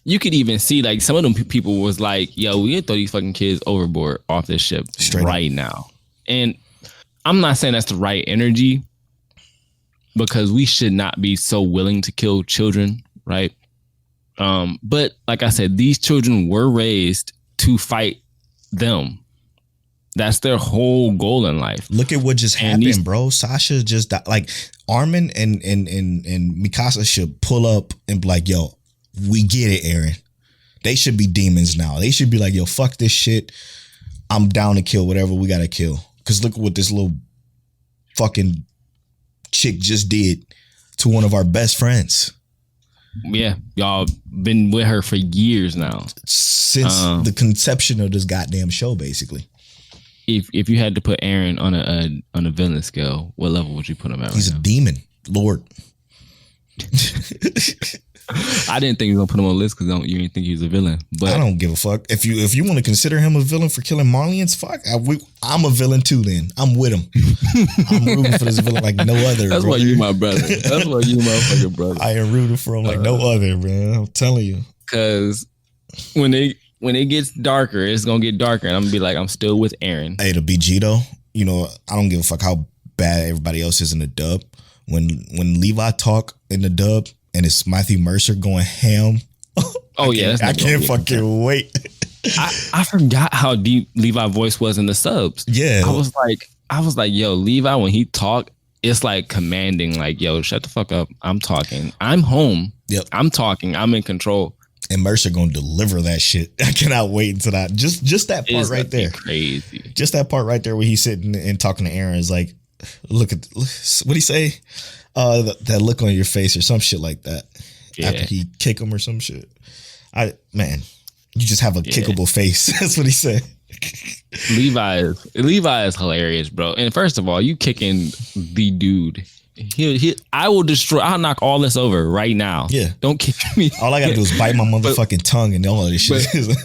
You could even see like some of them people was like, "Yo, we throw these fucking kids overboard off this ship right now." And I'm not saying that's the right energy because we should not be so willing to kill children, right? But like I said, these children were raised to fight them. That's their whole goal in life. Look at what just happened, bro. Sasha just died. Like Armin and Mikasa should pull up and be like, "Yo, we get it, Eren." They should be demons now. They should be like, "Yo, fuck this shit. I'm down to kill whatever we gotta kill." Because look at what this little fucking chick just did to one of our best friends. Yeah, y'all been with her for years now. Since the conception of this goddamn show, basically. If you had to put Eren on a villain scale, what level would you put him at? He's a demon lord. I didn't think you were gonna put him on the list because you didn't think he was a villain. But I don't give a fuck. If you want to consider him a villain for killing Marlians, fuck. I'm a villain too. Then I'm with him. I'm rooting for this villain like no other. That's why you my brother. That's why you my fucking brother. I am rooting for him like no other, man. I'm telling you. Because when it gets darker, it's gonna get darker, and I'm gonna be like, I'm still with Eren. Hey, to be Gito, you know, I don't give a fuck how bad everybody else is in the dub. When Levi talk in the dub and it's Matthew Mercer going ham. Oh yeah, I can't fucking wait. I forgot how deep Levi's voice was in the subs. Yeah, I was like, yo, Levi when he talked, it's like commanding, like, yo, shut the fuck up. I'm talking. I'm home. Yep. I'm talking. I'm in control. And Mercer gonna deliver that shit. I cannot wait until that. Just that part right there. Crazy. Just that part right there where he's sitting and talking to Aaron is like, look at what he say? That look on your face or some shit like that. Yeah. After he kick him or some shit. You just have a kickable face. That's what he said. Levi is hilarious, bro. And first of all, you kicking the dude. I'll knock all this over right now. Yeah. Don't kick me. All I gotta do is bite my motherfucking tongue and all of this shit.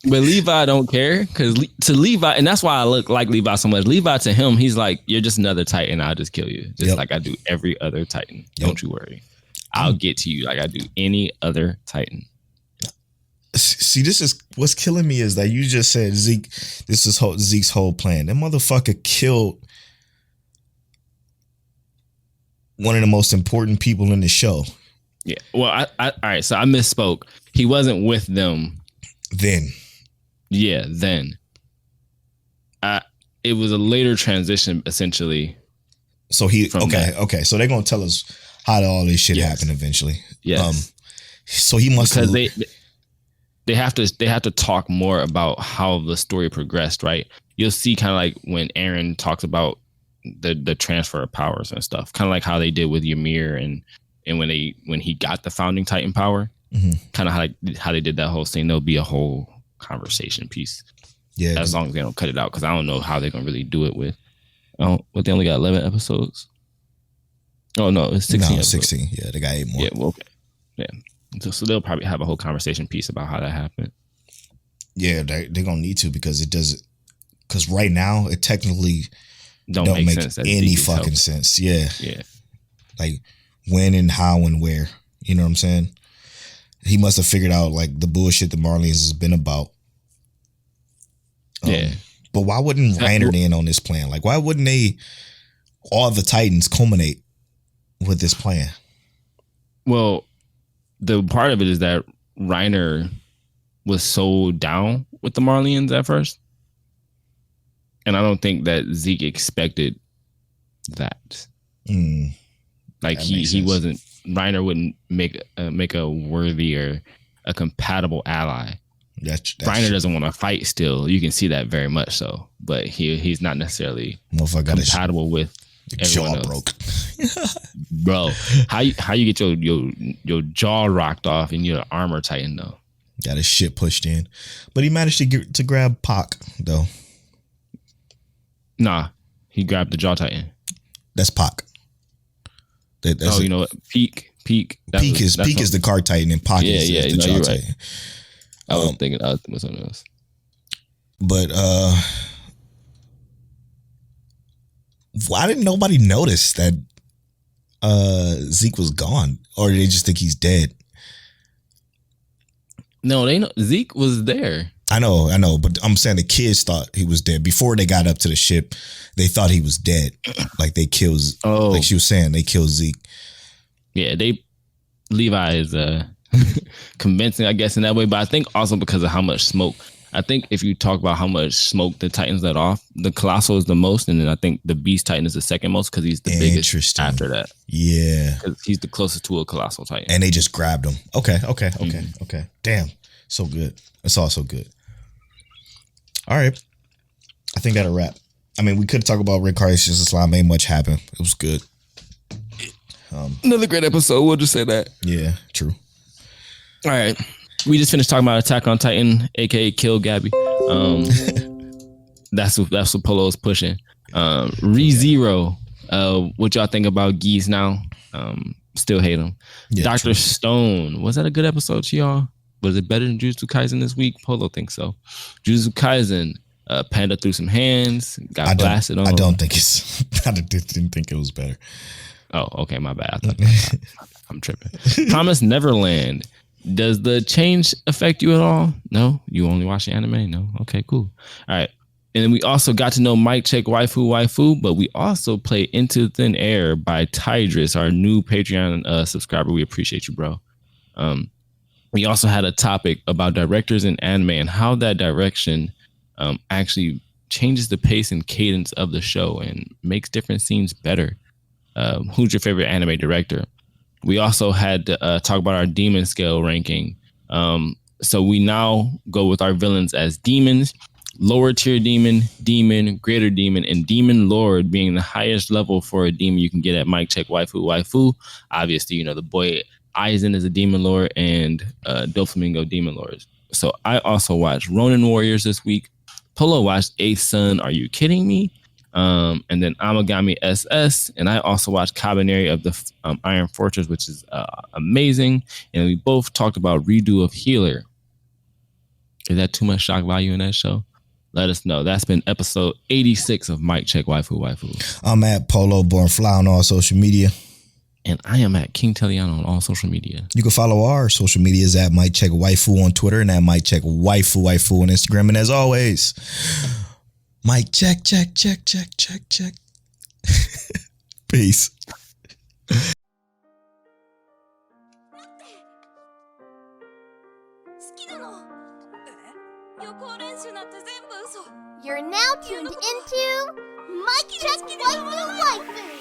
But Levi don't care, because to Levi, and that's why I look like Levi so much. Levi, to him, he's like, you're just another Titan. I'll just kill you. Just like I do every other Titan. Don't you worry. I'll get to you like I do any other Titan. See, this is what's killing me is that you just said Zeke. This is Zeke's whole plan. That motherfucker killed one of the most important people in the show. Yeah. Well, all right. So I misspoke. He wasn't with them then. Yeah, then. It was a later transition, essentially. So okay. So they're gonna tell us how all this shit happened eventually. Yes. So he must because they have to talk more about how the story progressed, right? You'll see kind of like when Aaron talks about the transfer of powers and stuff, kind of like how they did with Ymir and when he got the founding Titan power, kind of how they did that whole thing. There'll be a whole conversation piece. Yeah, as long as they don't cut it out, because I don't know how they're gonna really do it with. But they only got 11 episodes. Oh no, it's 16. No, 16. Yeah, they got 8 more. Yeah, well, okay. Yeah, so they'll probably have a whole conversation piece about how that happened. Yeah, they're gonna need to, because it doesn't. Because right now it technically don't make sense any fucking sense. Yeah. Like when and how and where. You know what I'm saying? He must have figured out like the bullshit the Marlians has been about. But why wouldn't Reiner in on this plan? Like, why wouldn't all the Titans culminate with this plan? Well, the part of it is that Reiner was so down with the Marlians at first. And I don't think that Zeke expected that. Like that he wasn't, Reiner wouldn't make a worthy or a compatible ally. That's Reiner doesn't want to fight still. You can see that very much so. But he's not necessarily compatible with everyone else. Broke. Bro, how you get your jaw rocked off and you're an armor Titan though? Got his shit pushed in. But he managed to grab Pac though. Nah, he grabbed the jaw Titan. That's Pac. You know what? Peak. Peak is the car Titan and Pac is the jaw Titan. Right. I was thinking something else. But why didn't nobody notice that Zeke was gone? Or did they just think he's dead? No, they know Zeke was there. I know, but I'm saying the kids thought he was dead. Before they got up to the ship, they thought he was dead. Like they killed, like she was saying, they killed Zeke. Yeah, Levi is convincing, I guess, in that way. But I think also because of how much smoke. I think if you talk about how much smoke the Titans let off, the Colossal is the most, and then I think the Beast Titan is the second most because he's the biggest after that. Yeah. Because he's the closest to a Colossal Titan. And they just grabbed him. Okay. Damn. So good. It's all so good. All right. I think that'll wrap. I mean, we could talk about Reincarnation Islam. Ain't much happen. It was good. Another great episode. We'll just say that. Yeah, true. All right. We just finished talking about Attack on Titan, aka Kill Gabby. That's what Polow is pushing. ReZero. What y'all think about Geese now? Still hate him. Yeah, Dr. True. Stone. Was that a good episode to y'all? Was it better than Jujutsu Kaisen this week? Polow thinks so. Jujutsu Kaisen. Panda threw some hands. Got blasted on. I don't think it's. I didn't think it was better. Oh, okay, my bad. I'm tripping. Promise Neverland. Does the change affect you at all? No? You only watch the anime? No? Okay, cool. All right. And then we also got to know Mike Check Waifu, but we also played Into Thin Air by Tidris, our new Patreon subscriber. We appreciate you, bro. We also had a topic about directors in anime and how that direction actually changes the pace and cadence of the show and makes different scenes better. who's your favorite anime director. We also had to talk about our demon scale ranking. So we now go with our villains as demons, lower tier demon, demon, greater demon, and demon lord being the highest level for a demon you can get at Mic Check Waifu. Obviously, you know, the boy Aizen is a demon lord and Doflamingo demon lords. So I also watched Ronin Warriors this week. Polow watched Eighth Son, Are You Kidding Me? And then Amagami SS. And I also watched Kabaneri of the Iron Fortress, which is amazing. And we both talked about Redo of Healer. Is that too much shock value in that show? Let us know. That's been episode 86 of Mic Check Waifu. I'm at Polow Born Fly on all social media. And I am at King Telliano on all social media. You can follow our social medias at Mic Check Waifu on Twitter and at Mic Check Waifu on Instagram. And as always, Mic Check. Peace. 予行練習なんて全部嘘。 You're now tuned into Mic Check Waifu.